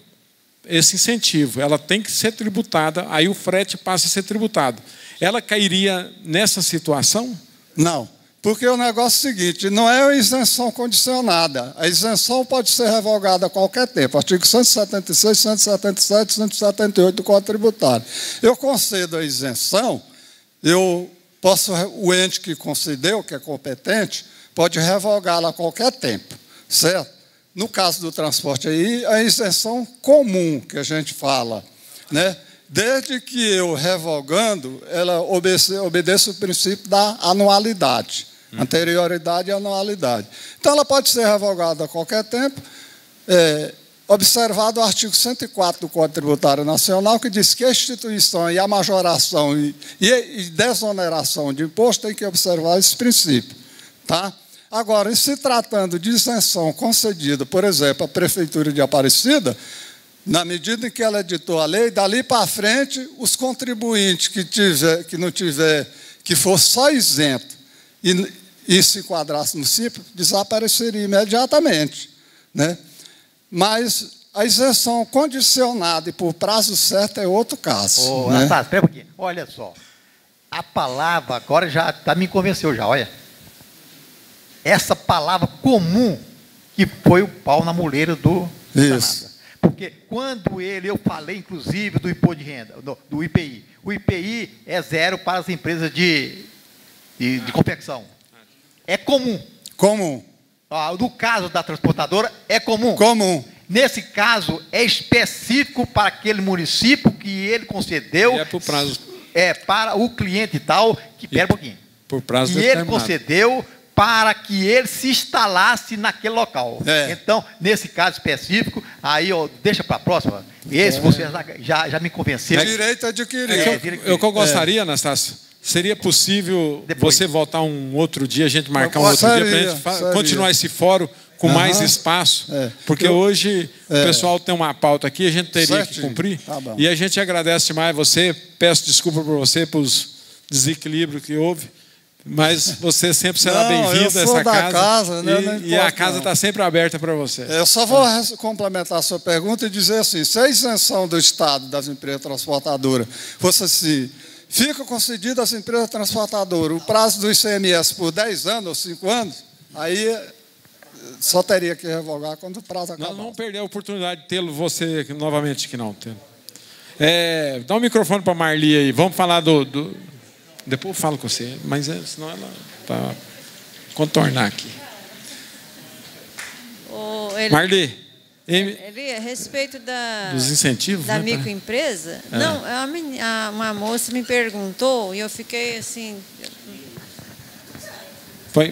esse incentivo, ela tem que ser tributada, aí o frete passa a ser tributado. Ela cairia nessa situação? Não, porque o negócio é o seguinte, não é uma isenção condicionada, a isenção pode ser revogada a qualquer tempo, artigo 176, 177, 178 do Código Tributário. Eu concedo a isenção, eu o ente que concedeu, que é competente, pode revogá-la a qualquer tempo, certo? No caso do transporte aí, a isenção comum que a gente fala, né? Desde que eu revogando, ela obedeça o princípio da anualidade, anterioridade e anualidade. Então, ela pode ser revogada a qualquer tempo, observado o artigo 104 do Código Tributário Nacional, que diz que a instituição e a majoração e desoneração de imposto tem que observar esse princípio. Tá? Agora, em se tratando de isenção concedida, por exemplo, à Prefeitura de Aparecida, na medida em que ela editou a lei, dali para frente, os contribuintes que for só isento e se enquadrasse no simples, desapareceria imediatamente, né? Mas a isenção condicionada e por prazo certo é outro caso. Né? Anastácio, espera um pouquinho. Olha só, a palavra agora já me convenceu já, olha. Essa palavra comum que foi o pau na muleira do Sanasa. Porque quando eu falei, inclusive, do imposto de renda, do IPI. O IPI é zero para as empresas de confecção. É comum. Comum. No caso da transportadora, é comum. Comum. Nesse caso, é específico para aquele município que ele concedeu. E é por prazo. É para o cliente tal, que espera um pouquinho. Por prazo e ele concedeu para que ele se instalasse naquele local. Então, nesse caso específico, aí deixa para a próxima. Esse você já me convenceu. Direito adquirido. Eu gostaria, Anastácio, seria possível você voltar um outro dia, a gente marcar um outro dia, para a gente continuar esse fórum com mais espaço, porque hoje o pessoal tem uma pauta aqui, a gente teria que cumprir, e a gente agradece demais você, peço desculpa por você, pelos desequilíbrios que houve, mas você sempre será bem-vindo a essa casa, né? E a casa está sempre aberta para você. Eu só vou complementar a sua pergunta e dizer assim, se a isenção do Estado das empresas transportadoras fosse assim, fica concedido às empresas transportadoras o prazo do ICMS por 10 anos ou 5 anos, aí só teria que revogar quando o prazo acabar. Nós não vamos perder a oportunidade de tê-lo você aqui, novamente aqui não. Dá um microfone para a Marli aí, vamos falar depois eu falo com você, mas senão ela para contornar aqui. Marli, a respeito dos incentivos da microempresa, não, uma moça me perguntou e eu fiquei assim.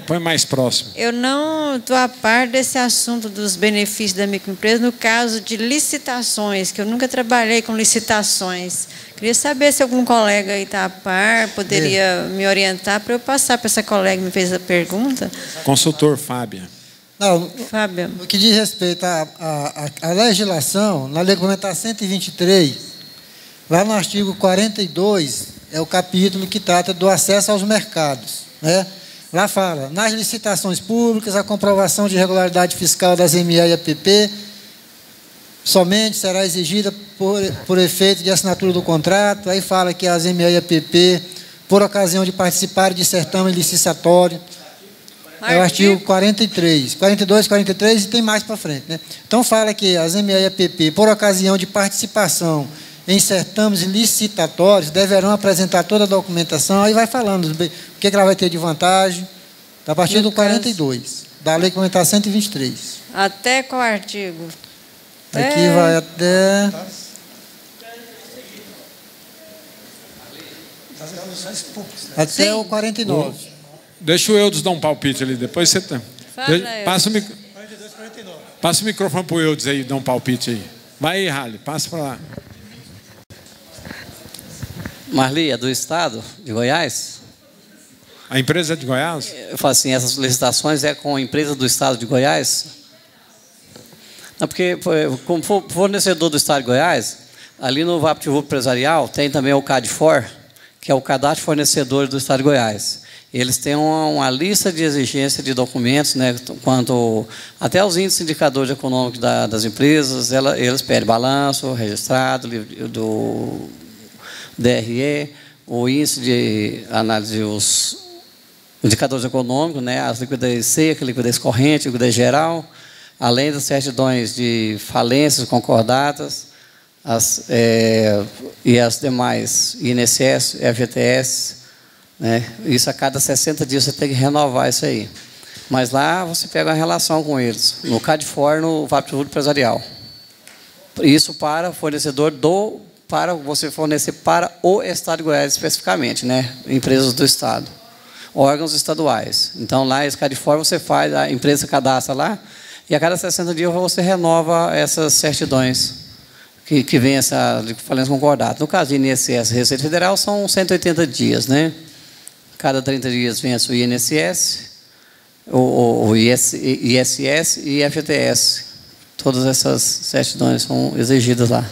Põe mais próximo. Eu não estou a par desse assunto dos benefícios da microempresa no caso de licitações, que eu nunca trabalhei com licitações. Queria saber se algum colega aí está a par, poderia me orientar para eu passar para essa colega que me fez a pergunta. Consultor Fábio. Não, Fábio. No que diz respeito à legislação, na Lei Complementar 123, lá no artigo 42, é o capítulo que trata do acesso aos mercados, né? Lá fala, nas licitações públicas, a comprovação de regularidade fiscal das ME e APP somente será exigida por efeito de assinatura do contrato. Aí fala que as ME e APP, por ocasião de participarem de certame licitatório, é o artigo 43, 42, 43 e tem mais para frente, né? Então fala que as ME e APP, por ocasião de participação em certames licitatórios, deverão apresentar toda a documentação, aí vai falando o que ela vai ter de vantagem, a partir do 42, da Lei Complementar 123. Até qual artigo? Aqui vai até... Até o 49. Deixa o Eudes dar um palpite ali, depois você tem. Passa o microfone para o Eudes aí, dá um palpite aí. Vai aí, Rally, passa para lá. Marli, é do Estado de Goiás? A empresa é de Goiás? Eu falo assim, essas licitações é com a empresa do Estado de Goiás? Não, porque como fornecedor do Estado de Goiás, ali no VaptVup empresarial tem também o CADFOR, que é o Cadastro de Fornecedores do Estado de Goiás. Eles têm uma lista de exigências de documentos, né, quanto até os índices indicadores econômicos das empresas, eles pedem balanço, registrado, do DRE, o índice de análise dos indicadores econômicos, né, as liquidez seca, liquidez corrente, liquidez geral, além das certidões de falências concordadas, e as demais INSS, FGTS, né? Isso a cada 60 dias você tem que renovar isso aí. Mas lá você pega uma relação com eles, no CADFOR, no VaptVupt empresarial. Isso para fornecedor para você fornecer para o Estado de Goiás especificamente, né? Empresas do Estado, órgãos estaduais. Então lá esse CADFOR você faz, a empresa cadastra lá, e a cada 60 dias você renova essas certidões que vem essa falência concordata. No caso de INSS e Receita Federal são 180 dias, né? Cada 30 dias vence o INSS, o ISS e FGTS. Todas essas certidões são exigidas lá.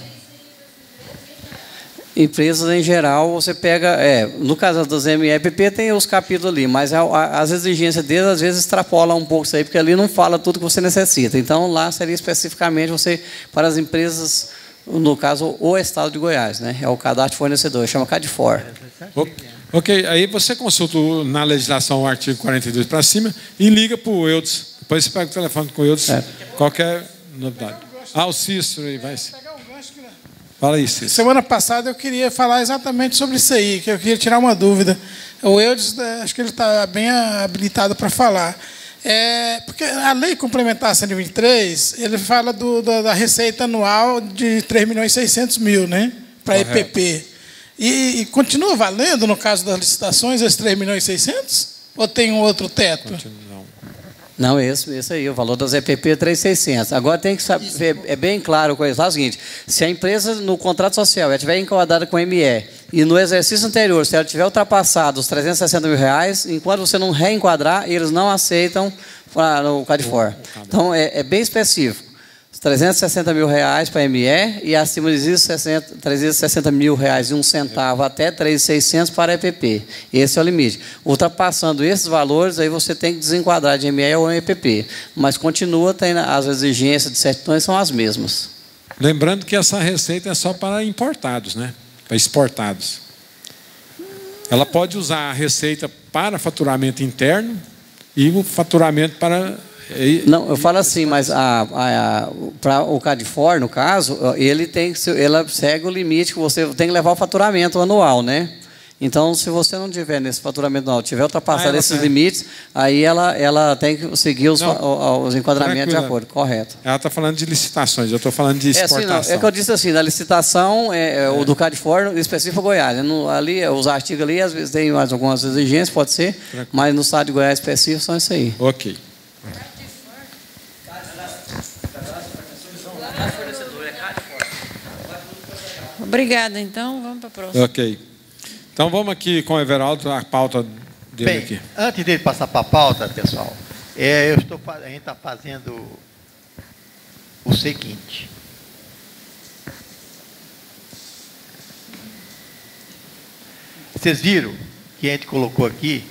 Empresas em geral, você pega, no caso das MEPP tem os capítulos ali, mas as exigências deles às vezes extrapolam um pouco isso aí, porque ali não fala tudo que você necessita. Então lá seria especificamente você, para as empresas, no caso, o Estado de Goiás, né? É o cadastro de fornecedor, chama CADFOR. Ok, aí você consulta na legislação o artigo 42 para cima e liga para o Eudes. Depois você pega o telefone com o Eudes, qualquer novidade. O Cícero aí vai. Fala aí, Cícero. Semana passada eu queria falar exatamente sobre isso aí, que eu queria tirar uma dúvida. O Eudes, acho que ele está bem habilitado para falar. Porque a lei complementar 123, ele fala da receita anual de 3.600.000, né? Para EPP. E continua valendo, no caso das licitações, esses 3.600.000? Ou tem um outro teto? Não, esse aí, o valor das EPP é 3.600. Agora tem que saber, é bem claro com isso. É o seguinte, se a empresa no contrato social estiver enquadrada com ME e no exercício anterior, se ela tiver ultrapassado os 360 mil reais, enquanto você não reenquadrar, eles não aceitam no CADFOR. Então, é bem específico. 360 mil reais para ME e acima de 360 mil reais e um centavo até 3.600 para EPP. Esse é o limite. Ultrapassando esses valores, aí você tem que desenquadrar de ME ou EPP. Mas continua tendo as exigências de certidões são as mesmas. Lembrando que essa receita é só para importados, né? Para exportados. Ela pode usar a receita para faturamento interno e o faturamento para... Não, eu falo assim, mas para o CADFOR, no caso, ela segue o limite que você tem que levar o faturamento anual, né? Então, se você não tiver nesse faturamento anual, tiver ultrapassado esses limites, aí ela tem que seguir os enquadramentos de acordo, correto. Ela está falando de licitações, eu estou falando de exportação. É que eu disse assim, na licitação, o do CADFOR específico Goiás. Ali, os artigos ali, às vezes tem mais algumas exigências, pode ser, mas no estado de Goiás específico são isso aí. Ok. Obrigada, então. Vamos para a próxima. Ok. Então, vamos aqui com o Everaldo, a pauta dele aqui. Antes dele passar para a pauta, pessoal, a gente está fazendo o seguinte. Vocês viram que a gente colocou aqui?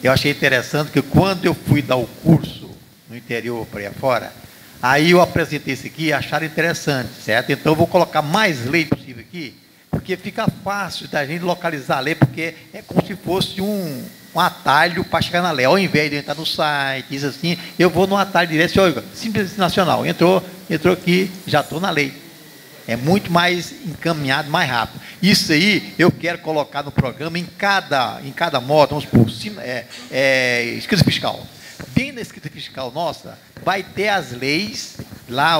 Eu achei interessante que quando eu fui dar o curso no interior para aí fora, aí eu apresentei isso aqui e acharam interessante, certo? Então eu vou colocar mais lei possível aqui, porque fica fácil da gente localizar a lei, porque é como se fosse um atalho para chegar na lei. Ao invés de eu entrar no site, diz assim, eu vou no atalho direto, olha, Simples Nacional, entrou aqui, já estou na lei. É muito mais encaminhado, mais rápido. Isso aí eu quero colocar no programa em cada modo, vamos supor, escrita fiscal. Dentro da escrita fiscal nossa, vai ter as leis, lá,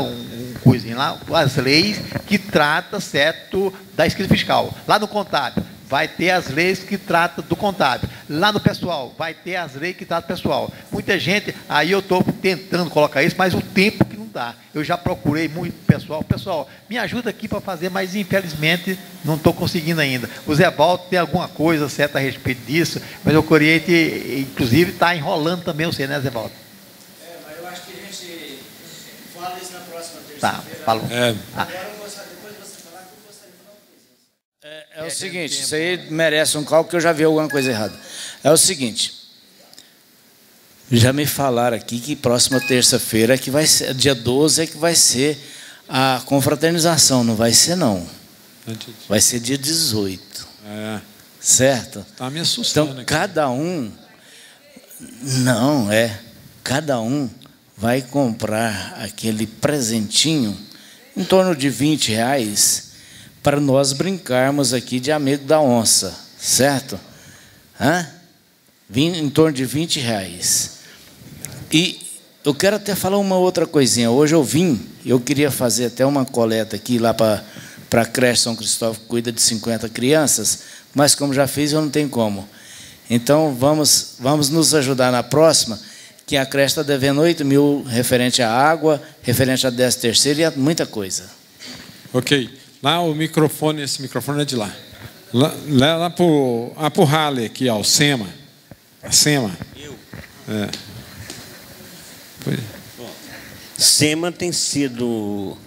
coisinha lá, as leis que tratam, certo, da escrita fiscal. Lá no contábil, vai ter as leis que tratam do contábil. Lá no pessoal, vai ter as leis que tratam do pessoal. Muita gente, aí eu estou tentando colocar isso, mas o tempo que não dá. Eu já procurei muito pessoal, me ajuda aqui para fazer, mas infelizmente não estou conseguindo ainda. O Zé Balto tem alguma coisa certa a respeito disso, mas eu queria, inclusive, está enrolando também você, né, Zé Balto? Mas eu acho que a gente fala isso na próxima terça-feira. Tá, falou. Agora, depois você falar que eu gostaria de falar uma coisa. É o seguinte, isso aí merece um cálculo, que eu já vi alguma coisa errada. É o seguinte, já me falaram aqui que próxima terça-feira, que vai ser, dia 12, é que vai ser a confraternização, não vai ser não. Vai ser dia 18. Certo? Está me assustando. Então, cada um vai comprar aquele presentinho em torno de R$20 para nós brincarmos aqui de amigo da onça, certo? Em torno de R$20. E eu quero até falar uma outra coisinha. Hoje eu queria fazer até uma coleta aqui lá para a creche São Cristóvão, que cuida de 50 crianças, mas como já fiz, eu não tenho como. Então, vamos nos ajudar na próxima, que a creche está devendo 8 mil referente à água, referente a 13º e a muita coisa. Ok. Lá o microfone, esse microfone é de lá. Lá para o Halle aqui, ó, o SEMA. A SEMA. É. SEMA tem sido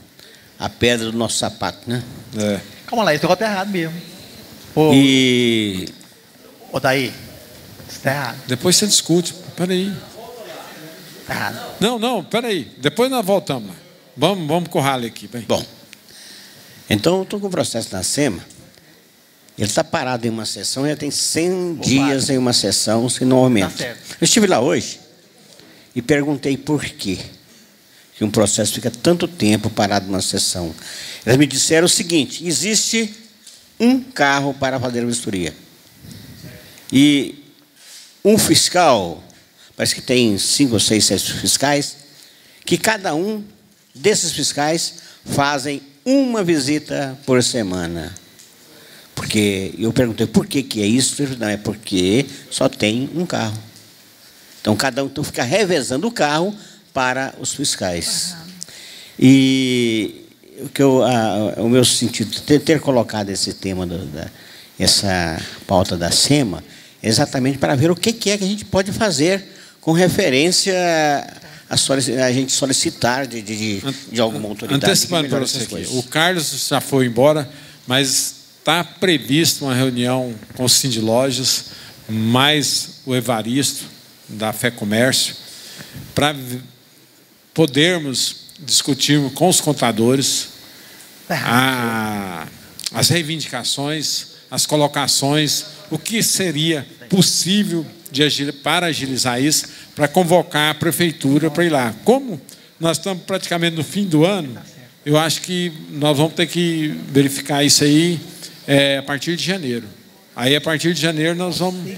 a pedra do nosso sapato, né? É. Calma lá, isso está errado mesmo. E... Ô, daí, isso está errado. Depois você discute. Peraí. Está errado. Não, peraí. Depois nós voltamos lá. Vamos com o Halle aqui. Bem. Bom, então eu estou com o processo da SEMA. Ele está parado em uma sessão, já tem 100 dias em uma sessão, sem não aumenta. Tá certo. Eu estive lá hoje e perguntei por quê que um processo fica tanto tempo parado numa sessão. Eles me disseram o seguinte: existe um carro para fazer a vistoria. E um fiscal, parece que tem 5 ou 6, 7 fiscais, que cada um desses fiscais fazem uma visita por semana. Porque eu perguntei por que é isso. Não, é porque só tem um carro. Então, cada um fica revezando o carro para os fiscais. E o meu sentido de ter colocado esse tema, essa pauta da SEMA, é exatamente para ver o que é que a gente pode fazer com referência a gente solicitar de alguma autoridade. Antecipando para você aqui, o Carlos já foi embora, mas está previsto uma reunião com o Cindy Lojas, mais o Evaristo, da Fé Comércio, para podermos discutir com os contadores as reivindicações, as colocações, o que seria possível para agilizar isso, para convocar a prefeitura para ir lá. Como nós estamos praticamente no fim do ano, eu acho que nós vamos ter que verificar isso aí a partir de janeiro. Aí, a partir de janeiro, nós vamos...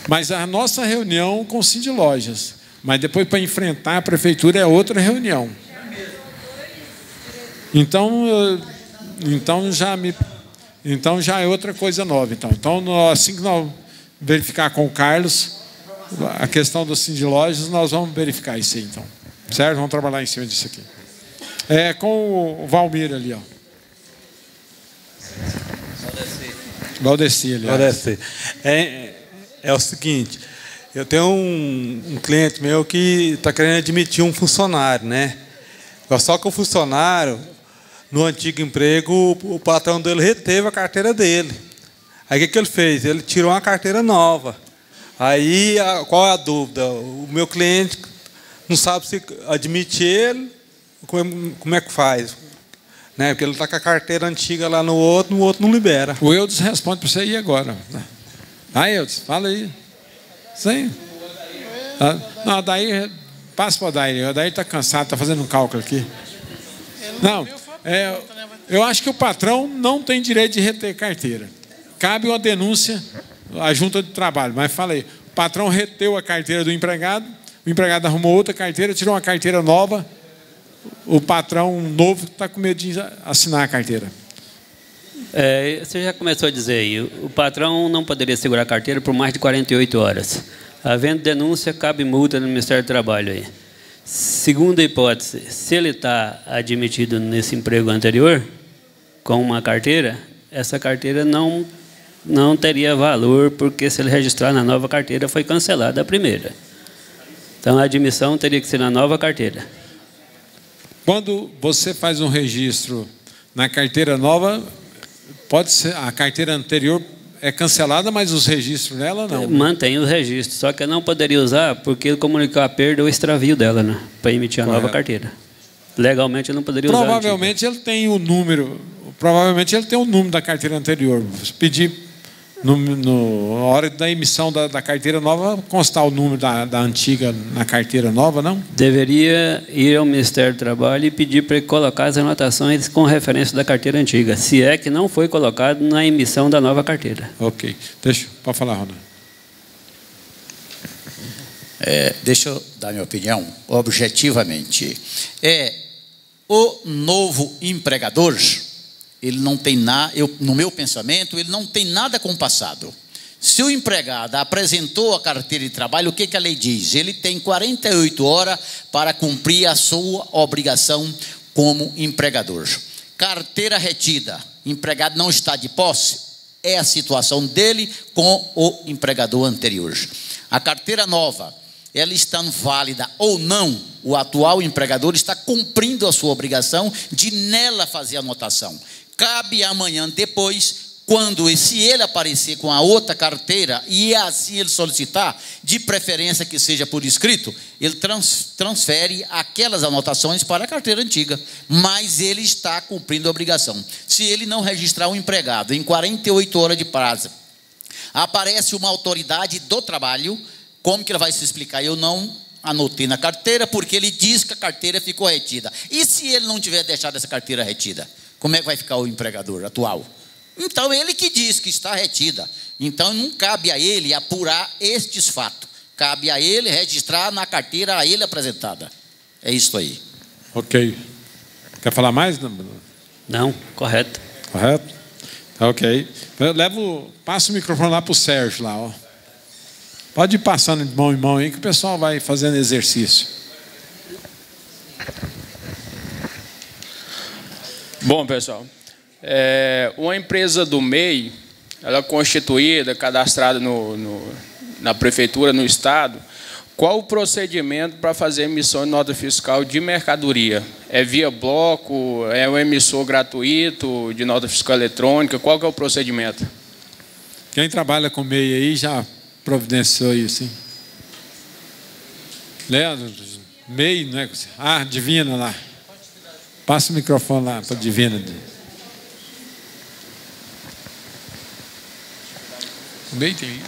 Mas a nossa reunião com o Cindy Lojas, mas depois para enfrentar a prefeitura é outra reunião. Então já é outra coisa nova. Então assim que nós verificar com o Carlos a questão do Cindy Lojas, nós vamos verificar isso aí, então. Certo? Vamos trabalhar em cima disso aqui. Com o Valmir ali, ó. Valdeci ali. Valdeci. É o seguinte, eu tenho um cliente meu que está querendo admitir um funcionário, né? Só que o funcionário, no antigo emprego, o patrão dele reteve a carteira dele. Aí o que ele fez? Ele tirou uma carteira nova. Aí, qual é a dúvida? O meu cliente não sabe se admite ele, como é que faz? Né? Porque ele está com a carteira antiga lá no outro não libera. O Eudes responde para você aí agora. Eudes, fala aí. Sim. Não, daí passa para o Daí. O Daí está cansado, está fazendo um cálculo aqui. Não, eu acho que o patrão não tem direito de reter carteira. Cabe uma denúncia à junta de trabalho. Mas falei, o patrão reteu a carteira do empregado, o empregado arrumou outra carteira, tirou uma carteira nova, o patrão novo está com medo de assinar a carteira. Você já começou a dizer aí, o patrão não poderia segurar a carteira por mais de 48 horas. Havendo denúncia, cabe multa no Ministério do Trabalho aí. Segunda hipótese, se ele está admitido nesse emprego anterior, com uma carteira, essa carteira não teria valor, porque se ele registrar na nova carteira, foi cancelada a primeira. Então, a admissão teria que ser na nova carteira. Quando você faz um registro na carteira nova, pode ser a carteira anterior é cancelada, mas os registros nela não. Mantém os registros, só que eu não poderia usar porque ele comunicou a perda ou extravio dela, né, para emitir a nova carteira. Legalmente eu não poderia usar. Provavelmente ele tem o número. Provavelmente ele tem o número da carteira anterior. Se pedir na hora da emissão da carteira nova, constar o número da antiga na carteira nova, não? Deveria ir ao Ministério do Trabalho e pedir para ele colocar as anotações com referência da carteira antiga, se é que não foi colocado na emissão da nova carteira. Ok. Pode falar, Ronaldo. Deixa eu dar minha opinião objetivamente. O novo empregador, ele não tem nada, no meu pensamento, ele não tem nada com o passado. Se o empregado apresentou a carteira de trabalho, o que a lei diz? Ele tem 48 horas para cumprir a sua obrigação como empregador. Carteira retida, empregado não está de posse, é a situação dele com o empregador anterior. A carteira nova, ela estando válida ou não, o atual empregador está cumprindo a sua obrigação de nela fazer a anotação. Cabe amanhã depois, se ele aparecer com a outra carteira e assim ele solicitar, de preferência que seja por escrito, ele transfere aquelas anotações para a carteira antiga, mas ele está cumprindo a obrigação. Se ele não registrar o empregado em 48 horas de prazo, aparece uma autoridade do trabalho, como que ele vai se explicar? Eu não anotei na carteira porque ele diz que a carteira ficou retida. E se ele não tiver deixado essa carteira retida? Como é que vai ficar o empregador atual? Então, ele que diz que está retida. Então, não cabe a ele apurar estes fatos. Cabe a ele registrar na carteira a ele apresentada. É isso aí. Ok. Quer falar mais? Não, correto. Correto? Ok. Passa o microfone lá para o Sérgio, lá, ó. Pode ir passando de mão em mão aí que o pessoal vai fazendo exercício. Bom, pessoal, uma empresa do MEI, ela é constituída, cadastrada na prefeitura, no estado, qual o procedimento para fazer emissão de nota fiscal de mercadoria? É via bloco? É um emissor gratuito de nota fiscal eletrônica? Qual que é o procedimento? Quem trabalha com MEI aí já providenciou isso, hein? Leandro, MEI, não é? Divina lá. Passa o microfone lá para a Divina. O MEI tem.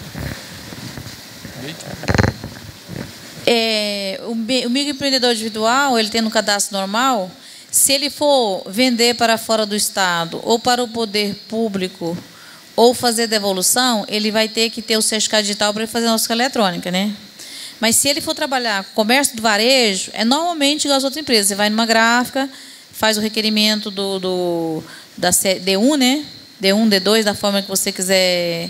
O microempreendedor individual, ele tendo um cadastro normal, se ele for vender para fora do estado ou para o poder público ou fazer devolução, ele vai ter que ter o certificado digital para ele fazer a nota eletrônica, né? Mas se ele for trabalhar comércio do varejo, é normalmente igual às outras empresas. Você vai numa gráfica, faz o requerimento da D1, né? D1, D2, da forma que você quiser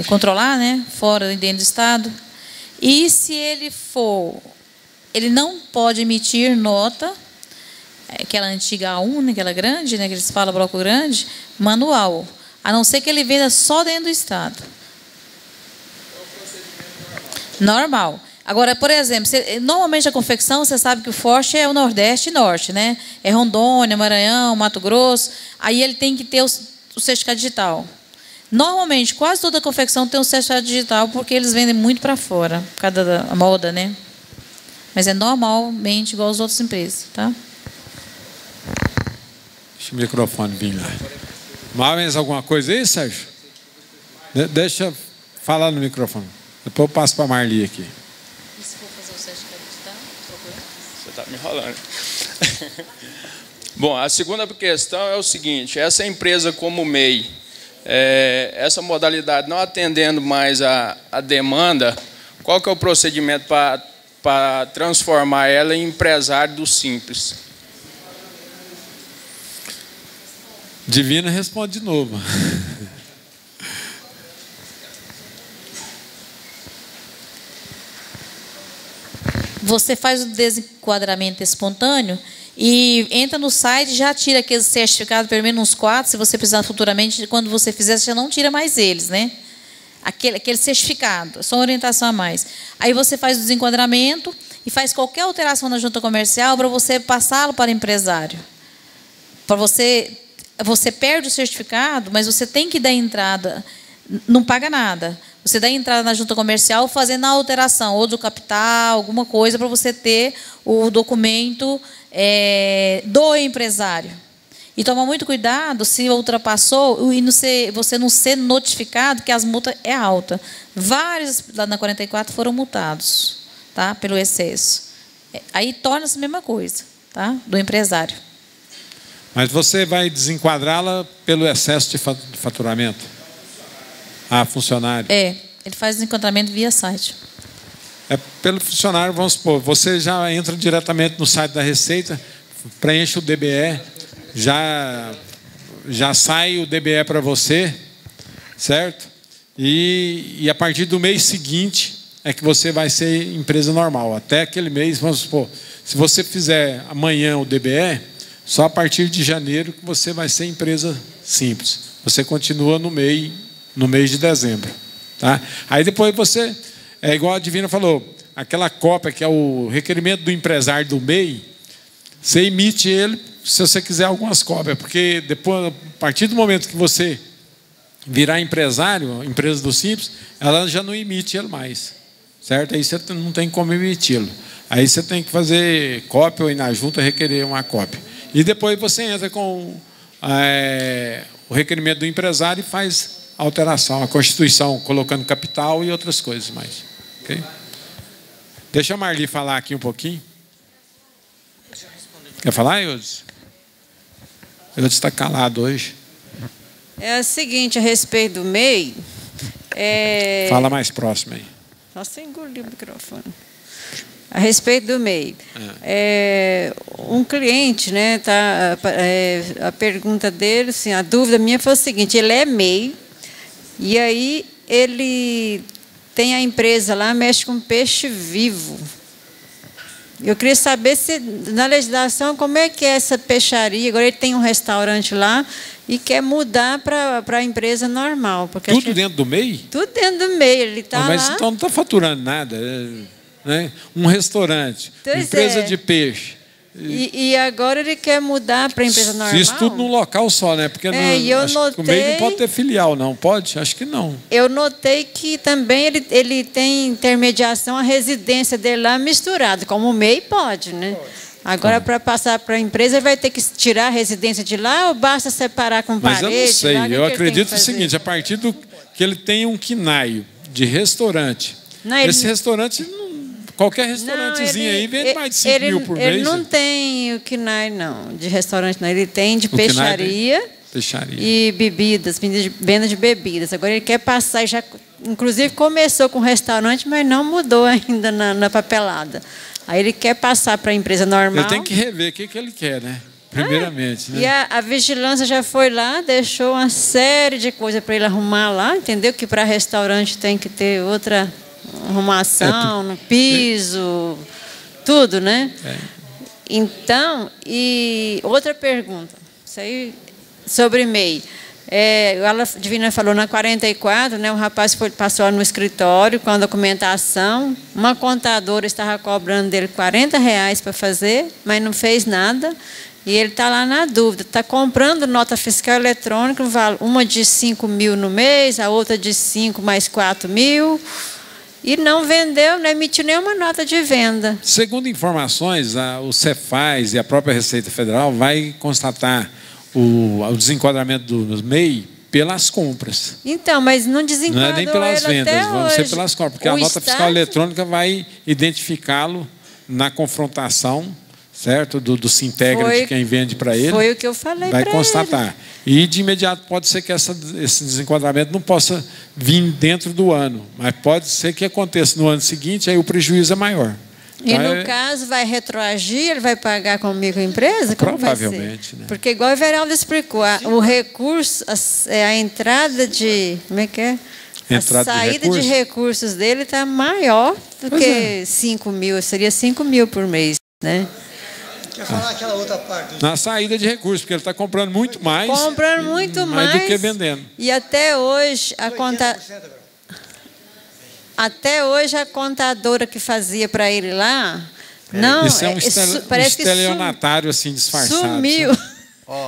controlar, né? Fora e dentro do estado. E se ele não pode emitir nota, aquela antiga A1, né? Aquela grande, né? Que eles falam bloco grande, manual. A não ser que ele venda só dentro do estado. Normal. Agora, por exemplo, normalmente a confecção, você sabe que o forte é o Nordeste e Norte, né? É Rondônia, Maranhão, Mato Grosso. Aí ele tem que ter o certificado digital. Normalmente, quase toda a confecção tem um certificado digital, porque eles vendem muito para fora, por causa da moda, né? Mas é normalmente igual às outras empresas, tá? Deixa o microfone vir lá. Mais alguma coisa aí, Sérgio? Deixa falar no microfone. Depois eu passo para a Marli aqui. E se for fazer o certificado digital? Você está me enrolando. Bom, a segunda questão é o seguinte: essa empresa como MEI, essa modalidade não atendendo mais a demanda, qual que é o procedimento para transformar ela em empresário do Simples? Divina responde de novo. Você faz o desenquadramento espontâneo e entra no site, já tira aqueles certificados, pelo menos uns 4, se você precisar futuramente, quando você fizer, você já não tira mais eles, né? Aquele certificado, só uma orientação a mais. Aí você faz o desenquadramento e faz qualquer alteração na junta comercial para você passá-lo para o empresário. Para você perde o certificado, mas você tem que dar entrada, não paga nada. Você dá entrada na junta comercial fazendo a alteração, ou do capital, alguma coisa, para você ter o documento do empresário. E toma muito cuidado se ultrapassou e você não ser notificado que as multas é alta. Vários lá na 44 foram multados, tá? Pelo excesso. Aí torna-se a mesma coisa, tá? Do empresário. Mas você vai desenquadrá-la pelo excesso de faturamento? Ah, funcionário. Ele faz desenquadramento via site. Pelo funcionário, vamos supor, você já entra diretamente no site da Receita, preenche o DBE, já sai o DBE para você, certo? E a partir do mês seguinte é que você vai ser empresa normal. Até aquele mês, vamos supor, se você fizer amanhã o DBE, só a partir de janeiro que você vai ser empresa simples. Você continua no mês de dezembro. Tá? Aí depois você, igual a Divina falou, aquela cópia que é o requerimento do empresário do MEI, você emite ele se você quiser algumas cópias, porque depois, a partir do momento que você virar empresário, empresa do Simples, ela já não emite ele mais, certo? Aí você não tem como emiti-lo. Aí você tem que fazer cópia ou ir na junta requerer uma cópia. E depois você entra com o requerimento do empresário e faz a alteração, a Constituição, colocando capital e outras coisas mais. Okay? Deixa a Marli falar aqui um pouquinho. Quer falar, Eudes? Eudes está calado hoje. É o seguinte, a respeito do MEI... Fala mais próximo aí. Só sem engolir o microfone. A respeito do MEI. Um cliente, né, a pergunta dele, assim, a dúvida minha foi o seguinte, ele é MEI, e aí ele tem a empresa lá, mexe com peixe vivo. Eu queria saber se, na legislação, como é que é essa peixaria. Agora ele tem um restaurante lá e quer mudar para a empresa normal. Porque tudo dentro do MEI? Tudo dentro do MEI. Ele está mas lá. Então não está faturando nada. Né? Um restaurante, empresa de peixe. E agora ele quer mudar para a empresa normal? Isso tudo num local só, né? Porque o MEI não pode ter filial, não. Pode? Acho que não. Eu notei que também ele tem intermediação, a residência dele lá misturada, como o MEI pode, né? Agora, para passar para a empresa, ele vai ter que tirar a residência de lá ou basta separar com parede? Mas eu não sei. Lá, eu acredito o seguinte, a partir do que ele tem um quinaio de restaurante, esse restaurante... Qualquer restaurantezinho aí vende mais de 5 mil por mês. Ele não tem o KNAI, não, de restaurante, não. Ele tem de peixaria e bebidas, venda de bebidas. Agora ele quer passar, já, inclusive começou com restaurante, mas não mudou ainda na papelada. Aí ele quer passar para a empresa normal. Ele tem que rever o que ele quer, né? Primeiramente. Né? E a vigilância já foi lá, deixou uma série de coisas para ele arrumar lá, entendeu? Que para restaurante tem que ter outra... arrumação no piso, tudo, né? Então, e outra pergunta, isso aí sobre MEI. A Divina falou na 44, né? Um rapaz passou no escritório com a documentação, uma contadora estava cobrando dele R$40 para fazer, mas não fez nada. E ele está lá na dúvida, está comprando nota fiscal eletrônica, uma de 5 mil no mês, a outra de 5 mais 4 mil. E não vendeu, não emitiu nenhuma nota de venda. Segundo informações, o Cefaz e a própria Receita Federal vai constatar o desenquadramento do MEI pelas compras. Então, mas não desenquadrou. Não é nem pelas vendas, vão ser pelas compras, porque a nota fiscal eletrônica vai identificá-lo na confrontação, certo? Do Sintegra, de quem vende para ele. Foi o que eu falei para ele. Vai constatar. E de imediato pode ser que esse desenquadramento não possa vir dentro do ano, mas pode ser que aconteça no ano seguinte, aí o prejuízo é maior. E então, no caso, vai retroagir, ele vai pagar com a microempresa? Como provavelmente. Vai ser? Né? Porque, igual o Everaldo explicou, o recurso, a entrada de... Como é que é? A saída de recursos dele está maior do que 5 mil, seria 5 mil por mês, né? Quer falar aquela outra parte? Na saída de recursos, porque ele está comprando muito mais. Comprando muito mais do que vendendo. E até hoje a contadora que fazia para ele lá, não, isso é um estelionatário assim disfarçado. Sumiu.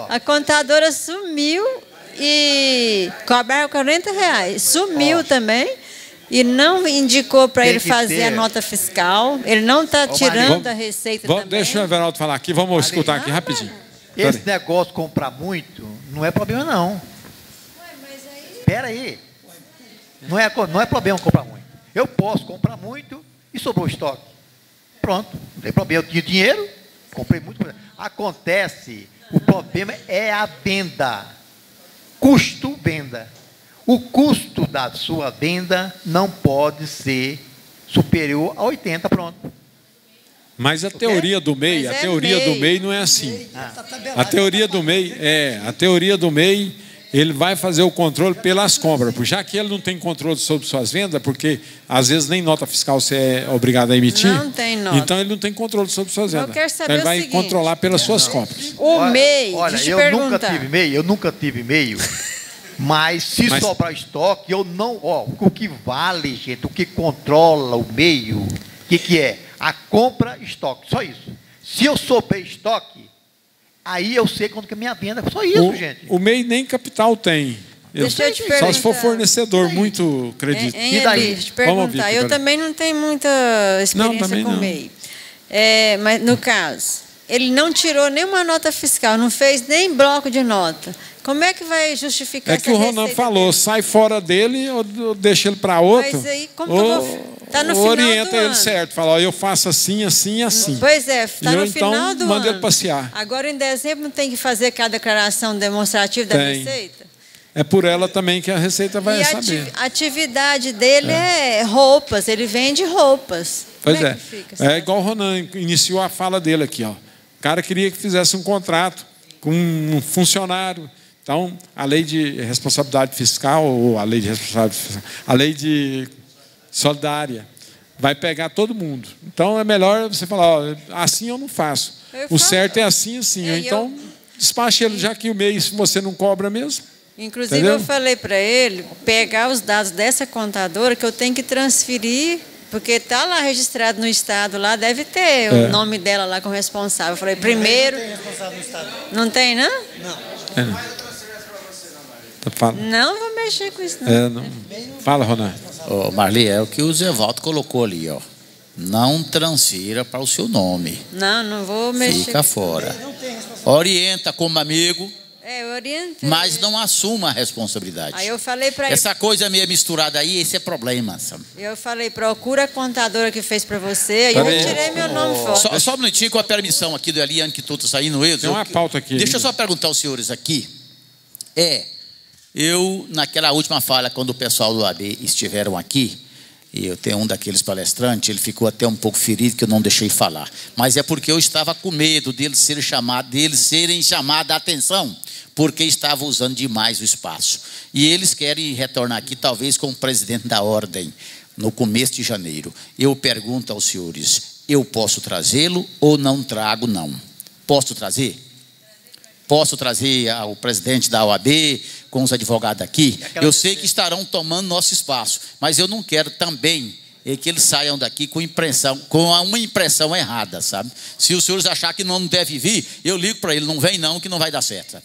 A contadora sumiu e cobrava R$40. Sumiu também. E não indicou para ele fazer a nota fiscal. Ele não está tirando a receita também. Deixa o Everaldo falar aqui, vamos escutar aqui rapidinho. Esse negócio de comprar muito não é problema, não. Espera aí. Não é problema comprar muito. Eu posso comprar muito e sobrou estoque. Pronto, não tem problema. Eu tinha dinheiro, comprei muito. Acontece, o problema é a venda. Custo venda. O custo da sua venda não pode ser superior a 80, pronto. Mas a teoria do MEI, a teoria do MEI não é assim. A teoria do MEI, ele vai fazer o controle pelas compras, porque já que ele não tem controle sobre suas vendas, porque às vezes nem nota fiscal você é obrigado a emitir. Não tem nota. Então ele não tem controle sobre suas vendas. Eu quero saber então ele vai o seguinte, controlar pelas suas compras. O MEI, olha, deixa eu perguntar. Eu nunca tive MEI, mas se sobrar estoque, eu não. Ó, o que vale, gente, o que controla o MEI, o que é? A compra estoque, só isso. Se eu souber estoque, aí eu sei quanto que é minha venda. Só isso, gente. O MEI nem capital tem. Deixa eu te perguntar. Só se for fornecedor muito acredito. E daí? Deixa eu te perguntar. Eu também não tenho muita experiência com o MEI. Mas, no caso, ele não tirou nenhuma nota fiscal, não fez nem bloco de nota. Como é que vai justificar essa receita? É que o Ronan falou, sai fora dele ou deixa ele para outro. Mas aí, como que eu vou... Tá no final orienta do ele ano. certo, fala, ó, eu faço assim, assim, assim. Pois é, está no final então, do manda ano. ele passear. Agora, em dezembro, não tem que fazer cada declaração demonstrativa da Receita? É por ela também que a Receita vai saber. A atividade dele é roupas, ele vende roupas. Pois Como é. que fica, É igual o Ronan iniciou a fala dele aqui, ó. O cara queria que fizesse um contrato com um funcionário. Então, a lei de responsabilidade fiscal, ou a lei de responsabilidade fiscal, a lei de solidária, vai pegar todo mundo. Então, é melhor você falar, ó, assim eu não faço. O certo é assim, assim. Então, despache ele, já que o mês você não cobra mesmo. Inclusive, entendeu? eu falei para ele pegar os dados dessa contadora que eu tenho que transferir, porque está lá registrado no Estado, lá deve ter o nome dela lá como responsável. Eu falei, primeiro... Não tem responsável no Estado. Não tem, não? Não. Não vou mexer com isso, não. Fala, Ronan. Marli, é o que o Zevaldo colocou ali, ó. Não transfira para o seu nome. Não vou mexer. Fica fora. Orienta como amigo. Eu oriento. Mas não assuma a responsabilidade. Aí eu falei para ele. Essa coisa meio misturada aí, esse é problema, sabe? Eu falei, procura a contadora que fez para você, aí eu tirei meu nome fora. Só um minutinho, com a permissão aqui do Eliane, que tudo está saindo. Tem uma pauta aqui. Deixa eu só perguntar aos senhores aqui. Eu, naquela última fala, quando o pessoal do AB estiveram aqui, e eu tenho um daqueles palestrantes, ele ficou até um pouco ferido que eu não deixei falar. Mas é porque eu estava com medo deles serem chamados a atenção, porque estava usando demais o espaço. E eles querem retornar aqui, talvez, como presidente da ordem, no começo de janeiro. Eu pergunto aos senhores, eu posso trazê-lo ou não trago, não? Posso trazer? Posso trazer o presidente da OAB com os advogados aqui? Eu sei que estarão tomando nosso espaço, mas eu não quero também que eles saiam daqui com uma impressão errada, sabe? Se os senhores acharem que não deve vir, eu ligo para ele, não vem não, que não vai dar certo. Sabe?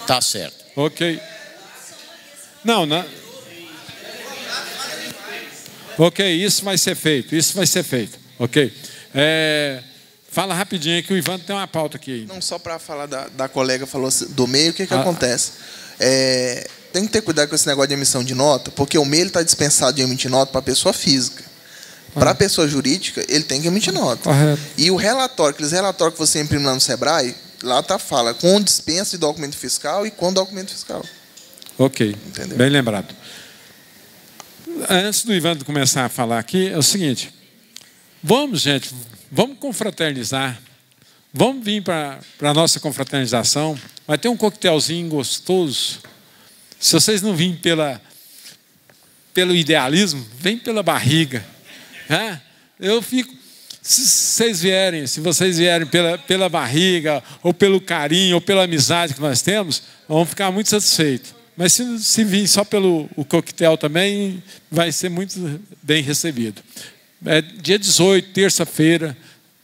Tá certo. Ok. Não. Ok, isso vai ser feito. Ok. Fala rapidinho aí que o Ivan tem uma pauta aqui. Não, só para falar da colega falou do MEI, o que acontece? Tem que ter cuidado com esse negócio de emissão de nota, porque o MEI está dispensado de emitir nota para pessoa física. Para a pessoa jurídica, ele tem que emitir nota. Correto. E o relatório, aqueles relatórios que você imprime lá no Sebrae, lá fala com dispensa de documento fiscal e com documento fiscal. Ok, entendeu? Bem lembrado. Antes do Ivan começar a falar aqui, é o seguinte. Vamos, gente, vamos confraternizar. Vamos vir para a nossa confraternização. Vai ter um coquetelzinho gostoso. Se vocês não virem pelo idealismo, vem pela barriga. Eu fico... Se vocês vierem pela barriga, ou pelo carinho, ou pela amizade que nós temos, vamos ficar muito satisfeitos. Mas se vir só pelo coquetel também, vai ser muito bem recebido. Dia 18, terça-feira,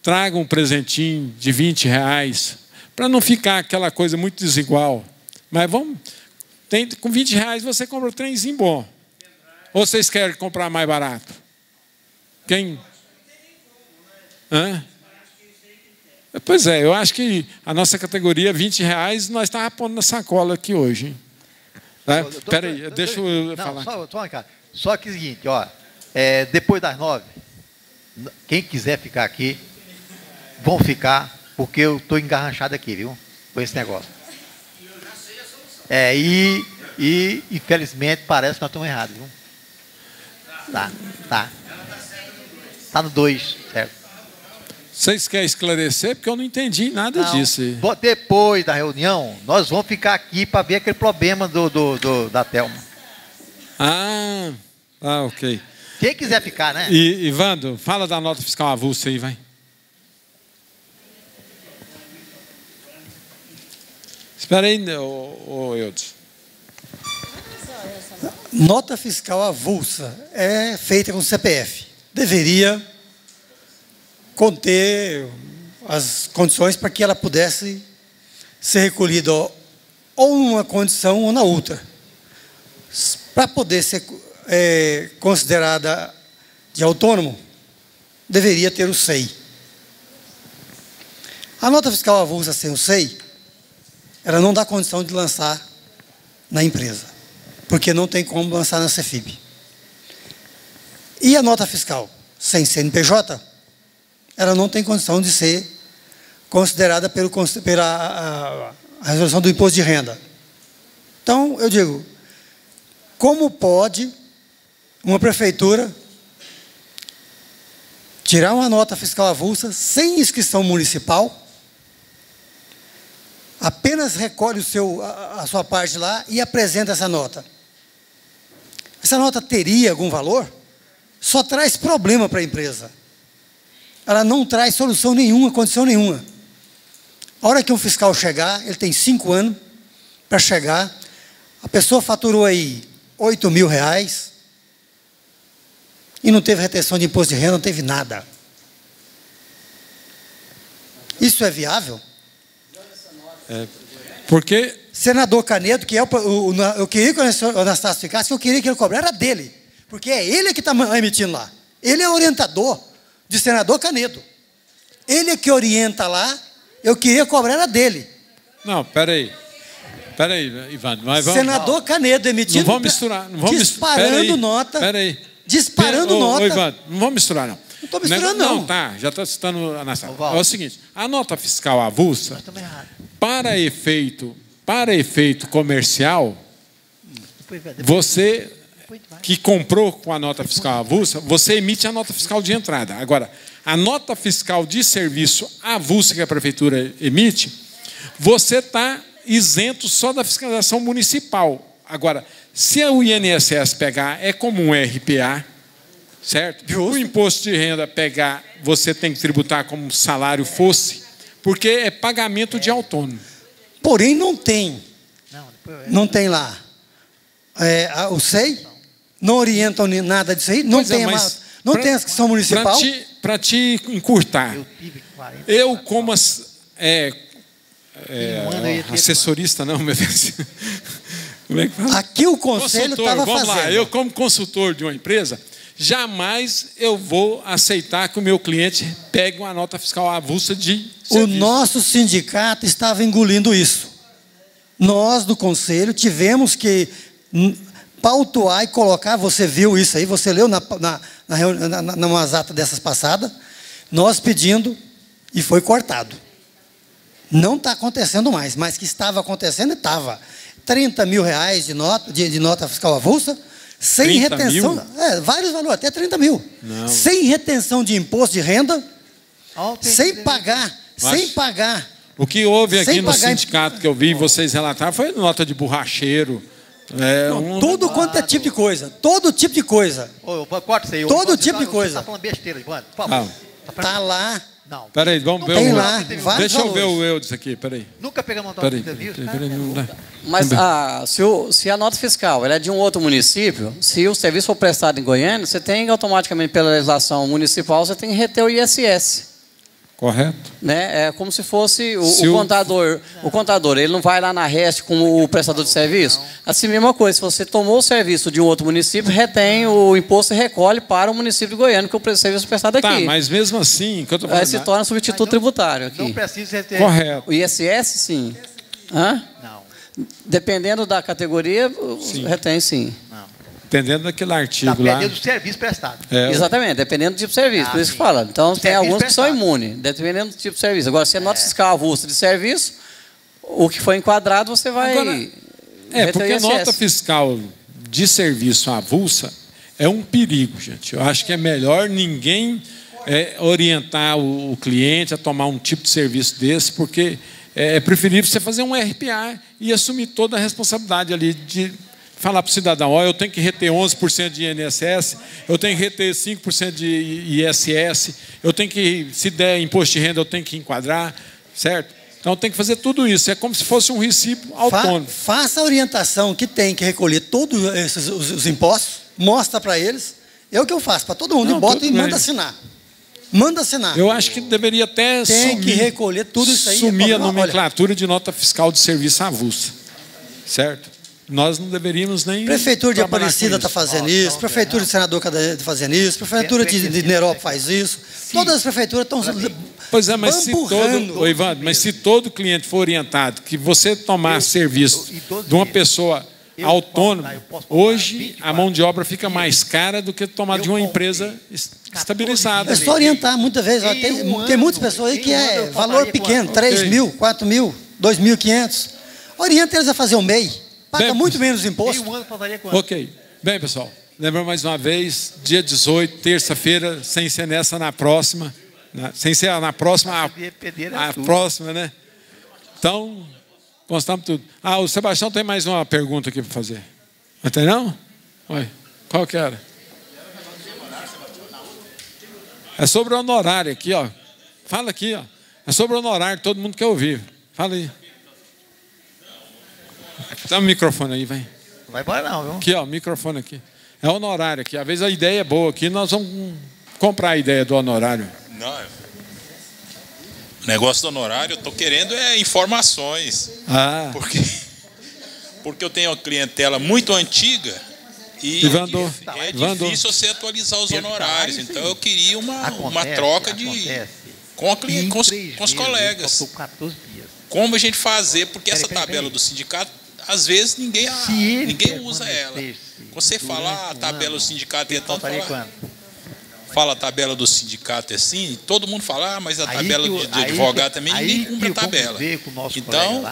traga um presentinho de R$20, para não ficar aquela coisa muito desigual. Mas com R$20 você compra um trenzinho bom. Ou vocês querem comprar mais barato? Quem? Pois é, eu acho que a nossa categoria, R$20, nós estávamos pondo na sacola aqui hoje. Espera aí, deixa eu falar. Só que é o seguinte, ó, depois das 9, quem quiser ficar aqui, vão ficar, porque eu estou engarranchado aqui, viu? Com esse negócio. E infelizmente parece que nós estamos errados, viu? Tá no 2, certo? Vocês querem esclarecer? Porque eu não entendi nada disso. Depois da reunião, nós vamos ficar aqui para ver aquele problema da Telma. Ok. Quem quiser ficar, né? E Ivandro, fala da nota fiscal avulsa aí, vai. Espera aí, Eudes. Nota fiscal avulsa é feita com CPF. Deveria conter as condições para que ela pudesse ser recolhida ou numa condição ou na outra. Para poder ser considerada de autônomo, deveria ter o SEI. A nota fiscal avulsa sem o SEI, ela não dá condição de lançar na empresa, porque não tem como lançar na CEFIB. E a nota fiscal sem CNPJ, ela não tem condição de ser considerada pela resolução do imposto de renda. Então, eu digo, como pode uma prefeitura tirar uma nota fiscal avulsa sem inscrição municipal, apenas recolhe a sua parte lá e apresenta essa nota? Essa nota teria algum valor? Só traz problema para a empresa. Ela não traz solução nenhuma, condição nenhuma. A hora que um fiscal chegar, ele tem 5 anos para chegar, a pessoa faturou aí R$8.000 e não teve retenção de imposto de renda, não teve nada. Isso é viável? Porque... Senador Canedo, que eu queria que o Anastácio ficasse, que eu queria que ele cobrasse, era dele. Porque é ele que está emitindo lá. Ele é orientador de senador Canedo. Ele é que orienta lá, eu queria cobrar, era dele. Não, peraí, Ivan. Senador Canedo emitindo... Não vamos misturar. Disparando nota. Peraí. Disparando nota. Ivan, não vamos misturar, não. Não estou misturando, não. Não, tá, já estou citando a Anastácio. É o seguinte, a nota fiscal avulsa, para efeito comercial, você que comprou com a nota fiscal avulsa, você emite a nota fiscal de entrada. Agora, a nota fiscal de serviço avulsa que a prefeitura emite, você está isento só da fiscalização municipal. Agora, se o INSS pegar, é como um RPA, certo? Justo. O imposto de renda pegar, você tem que tributar como salário fosse, porque é pagamento de autônomo. Porém, não tem. Não tem lá. O SEI? Não orientam nada disso aí? Não tem tem inscrição municipal? Para te encurtar, eu como assessorista, não, meu Deus. Como é que fala? Aqui o conselho estava fazendo. Vamos lá, eu como consultor de uma empresa, jamais eu vou aceitar que o meu cliente pegue uma nota fiscal avulsa de serviço. O nosso sindicato estava engolindo isso. Nós, do conselho, tivemos que pautuar e colocar, você viu isso aí, você leu nas atas dessas passadas, nós pedindo e foi cortado. Não está acontecendo mais, mas que estava acontecendo, estava. R$30.000 de nota fiscal avulsa, sem retenção. Vários valores, até 30 mil. Não. Sem retenção de imposto de renda, sem pagar. O que houve aqui no sindicato que eu vi vocês relataram foi nota de borracheiro. Tudo quanto é tipo de coisa. Todo tipo de coisa. Todo tipo de coisa. Você está falando besteira, Ivan, por favor. Está lá. Não. Peraí, vamos ver tem lá, deixa eu ver o Eudes aqui, peraí. Nunca pegamos uma nota de serviço. Mas se a nota fiscal ela é de um outro município, se o serviço for prestado em Goiânia, você tem automaticamente, pela legislação municipal, você tem que reter o ISS. Correto. Né? É como se fosse o contador. O contador, ele não vai lá na REST como o prestador de serviço? Assim, mesma coisa, se você tomou o serviço de um outro município, retém o imposto e recolhe para o município de Goiânia, que é o serviço prestado aqui. Tá, mas mesmo assim... Que eu tô falando, aí se torna substituto tributário aqui. Não precisa ter... Correto. O ISS, sim. Hã? Não. Dependendo da categoria, retém, sim. Não. Dependendo daquele artigo Está lá. dependendo do serviço prestado. Exatamente, dependendo do tipo de serviço. Por isso que fala. Então, tem alguns que são imunes, dependendo do tipo de serviço. Agora, se é nota fiscal avulsa de serviço, o que foi enquadrado, você vai... Agora, porque a nota fiscal de serviço avulsa é um perigo, gente. Eu acho que é melhor ninguém orientar o cliente a tomar um tipo de serviço desse, porque é preferível você fazer um RPA e assumir toda a responsabilidade ali de falar para o cidadão, eu tenho que reter 11% de INSS, eu tenho que reter 5% de ISS, eu tenho que, se der imposto de renda, eu tenho que enquadrar, certo? Então tem que fazer tudo isso, é como se fosse um recibo autônomo. Faça a orientação que tem que recolher todos os impostos, mostra para eles, é o que eu faço para todo mundo, bota e manda assinar. Manda assinar. Eu acho que deveria até tem que recolher tudo isso aí. Sumir a nomenclatura de nota fiscal de serviço avulsa, certo? Nós não deveríamos nem... Prefeitura de Aparecida está fazendo isso, Prefeitura de Senador está fazendo isso, Prefeitura de Nerópolis faz isso. Todas as prefeituras estão... Pois é, mas se todo cliente for orientado que você tomar serviço de uma pessoa autônoma, hoje a mão de obra fica mais cara do que tomar de uma empresa estabilizada. É só orientar muitas vezes. Tem muitas pessoas aí que é valor pequeno, 3 mil, 4 mil, 2.500. Orienta eles a fazer o MEI. Paga muito menos imposto. Ok. Bem, pessoal, lembra mais uma vez, dia 18, terça-feira, sem ser nessa, na próxima. Sem ser na próxima, a próxima, né? Então, constamos tudo. O Sebastião tem mais uma pergunta aqui para fazer. Não tem não? Oi. Qual que era? É sobre o honorário aqui, ó. Fala aqui, ó. É sobre o honorário, todo mundo quer ouvir. Fala aí. Dá o microfone aí, vem. Não vai embora não, viu? Aqui, ó, o microfone aqui. É honorário aqui. Às vezes a ideia é boa aqui, nós vamos comprar a ideia do honorário. Não, o negócio do honorário, eu estou querendo informações. Porque eu tenho uma clientela muito antiga e é difícil você atualizar os honorários. Então eu queria uma troca com os colegas. Como a gente fazer, porque essa tabela do sindicato, às vezes ninguém usa ela. Você fala, a tabela do sindicato é tanto, fala a tabela do sindicato é assim, todo mundo fala, mas a tabela de advogado também, ninguém cumpre a tabela. Então,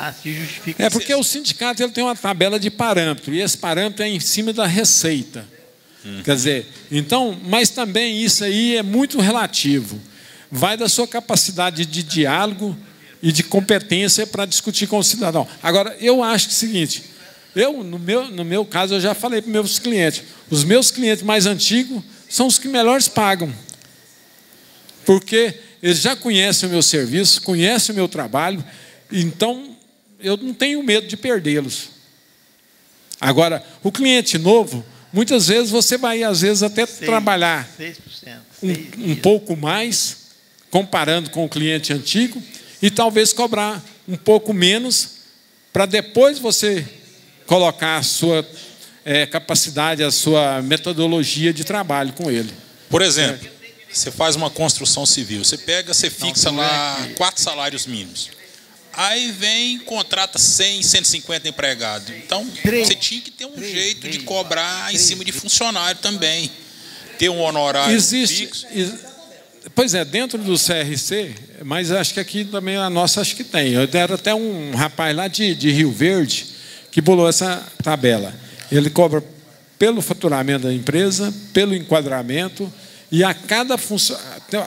porque o sindicato ele tem uma tabela de parâmetro, e esse parâmetro é em cima da receita. Quer dizer, então, mas também isso aí é muito relativo. Vai da sua capacidade de diálogo e de competência para discutir com o cidadão. Agora, eu acho que é o seguinte, no meu caso, eu já falei para os meus clientes, os meus clientes mais antigos são os que melhores pagam, porque eles já conhecem o meu serviço, conhecem o meu trabalho, então eu não tenho medo de perdê-los. Agora, o cliente novo, muitas vezes você vai, às vezes, até trabalhar um pouco mais, comparando com o cliente antigo, e talvez cobrar um pouco menos, para depois você colocar a sua capacidade, a sua metodologia de trabalho com ele. Por exemplo, você faz uma construção civil, você fixa lá 4 salários mínimos. Aí vem, contrata 100, 150 empregados. Então, você tinha que ter um jeito de cobrar em cima de funcionário também. Ter um honorário fixo. Pois é, dentro do CRC, mas acho que aqui também a nossa acho que tem. Eu deram até um rapaz lá de Rio Verde que bolou essa tabela. Ele cobra pelo faturamento da empresa, pelo enquadramento, e a cada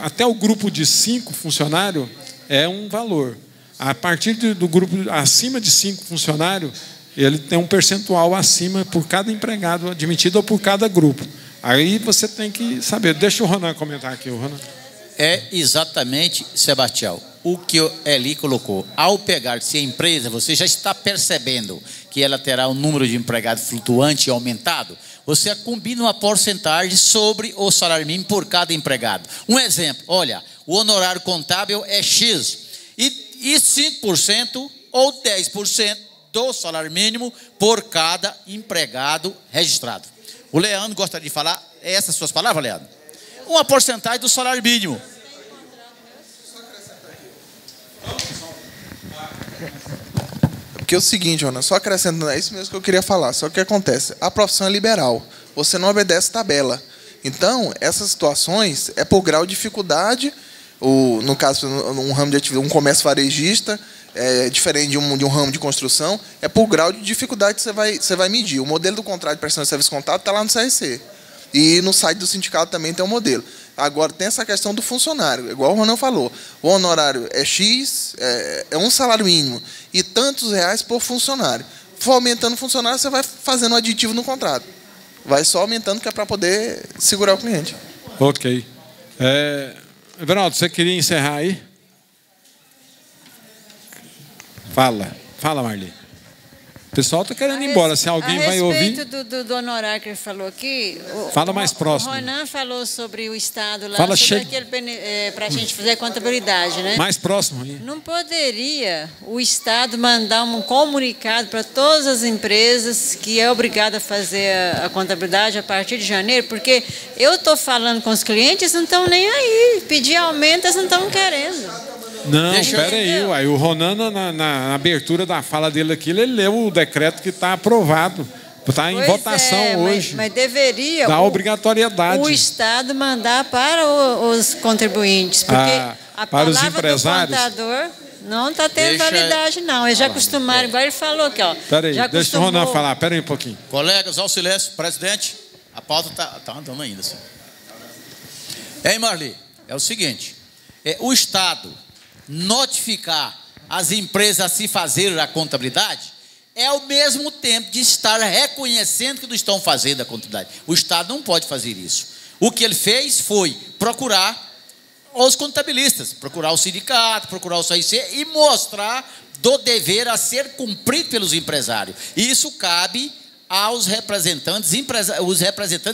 até o grupo de 5 funcionários é um valor. A partir do grupo acima de 5 funcionários, ele tem um percentual acima por cada empregado admitido ou por cada grupo. Aí você tem que saber. Deixa o Ronan comentar aqui. O Ronan. É exatamente, Sebastião, o que o Eli colocou. Ao pegar-se a empresa, você já está percebendo que ela terá um número de empregados flutuante e aumentado. Você combina uma porcentagem sobre o salário mínimo por cada empregado. Um exemplo, olha, o honorário contábil é X. E 5% ou 10% do salário mínimo por cada empregado registrado. O Leandro gostaria de falar essas suas palavras, Leandro? Uma porcentagem do salário mínimo. Porque é o seguinte, Jonas, só acrescentando, é isso mesmo que eu queria falar. Só que o que acontece? A profissão é liberal. Você não obedece tabela. Então, essas situações é por grau de dificuldade. No caso, um ramo de atividade, um comércio varejista, é diferente de um ramo de construção, é por grau de dificuldade que você vai medir. O modelo do contrato de prestação de serviço contábil está lá no CRC. E no site do sindicato também tem um modelo. Agora, tem essa questão do funcionário, igual o Ronan falou. O honorário é X, é um salário mínimo, e tantos reais por funcionário. For aumentando o funcionário, você vai fazendo um aditivo no contrato. Vai só aumentando, que é para poder segurar o cliente. Ok. Everaldo, você queria encerrar aí? Fala, Marli. O pessoal está querendo ir embora. Se alguém vai ouvir. A respeito do honorário que ele falou aqui. Fala mais próximo. O Ronan falou sobre o Estado lá, para a gente fazer a contabilidade, né? Mais próximo. Não poderia o Estado mandar um comunicado para todas as empresas que é obrigado a fazer a contabilidade a partir de janeiro? Porque eu estou falando com os clientes, eles não estão nem aí. Pedir aumento, eles não estão querendo. Não, espera aí, o Ronan, na abertura da fala dele aqui, ele leu o decreto que está aprovado, está em votação hoje. Mas deveria da obrigatoriedade. O Estado mandar para os contribuintes, porque a para os palavra empresários, do contador não está tendo validade, não. Eles já acostumaram, igual ele falou aqui, ó. Espera aí, deixa o Ronan falar, espera aí um pouquinho. Colegas, ao silêncio, presidente, a pauta está andando ainda. Assim. Hein, Marli? É o seguinte, o Estado notificar as empresas a se fazer a contabilidade é ao mesmo tempo de estar reconhecendo que não estão fazendo a contabilidade. O Estado não pode fazer isso. O que ele fez foi procurar os contabilistas, procurar o sindicato, procurar o CRC e mostrar do dever a ser cumprido pelos empresários. Isso cabe aos representantes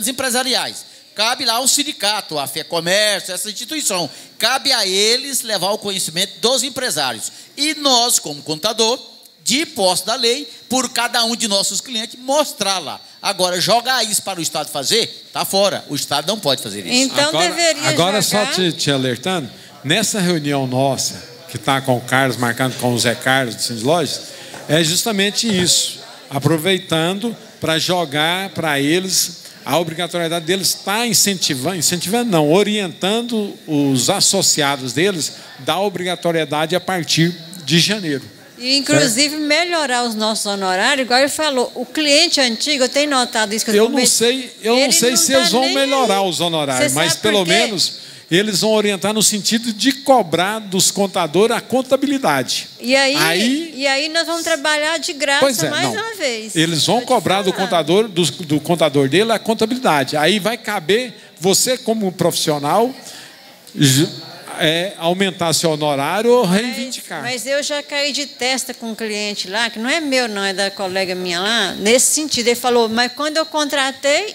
empresariais. Cabe lá ao sindicato, a FEComércio, essa instituição. Cabe a eles levar o conhecimento dos empresários. E nós, como contador, de posse da lei, por cada um de nossos clientes, mostrar lá. Agora, jogar isso para o Estado fazer, está fora. O Estado não pode fazer isso. Então, deveria agora jogar... só te alertando, nessa reunião nossa, que está com o Carlos, marcando com o Zé Carlos, do Sindlojas, é justamente isso. Aproveitando para jogar para eles... A obrigatoriedade deles está orientando os associados deles da obrigatoriedade a partir de janeiro. E, inclusive, melhorar os nossos honorários, igual ele falou, o cliente antigo, eu tenho notado isso. Eu não sei se eles vão melhorar os honorários, mas pelo menos eles vão orientar no sentido de cobrar dos contadores a contabilidade. E aí nós vamos trabalhar de graça uma vez. Eles vão cobrar do contador dele a contabilidade. Aí vai caber você, como profissional, aumentar seu honorário ou reivindicar. Mas eu já caí de testa com um cliente lá, que não é meu não, é da colega minha lá, nesse sentido. Ele falou, mas quando eu contratei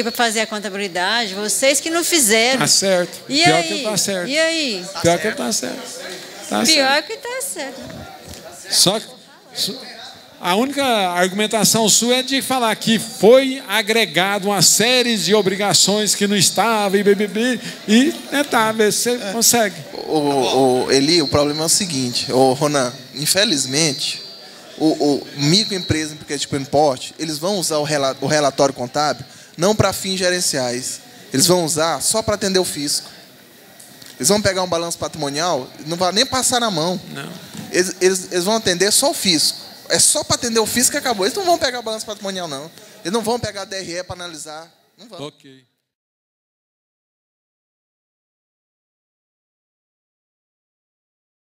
para fazer a contabilidade, vocês que não fizeram. Tá certo. E pior aí? Que ele tá certo. E aí? Pior que ele tá certo. Pior que tá certo. Só que a única argumentação sua é de falar que foi agregado uma série de obrigações que não estava e tentar ver se você consegue. Eli, o problema é o seguinte, Ronan, infelizmente, o microempresa, porque tipo importe, eles vão usar o relatório contábil não para fins gerenciais, eles vão usar só para atender o fisco. Eles vão pegar um balanço patrimonial, não vai nem passar na mão. Não. Eles vão atender só o fisco. É só para atender o fisco que acabou. Eles não vão pegar o balanço patrimonial, não. Eles não vão pegar a DRE para analisar. Não vão. Ok.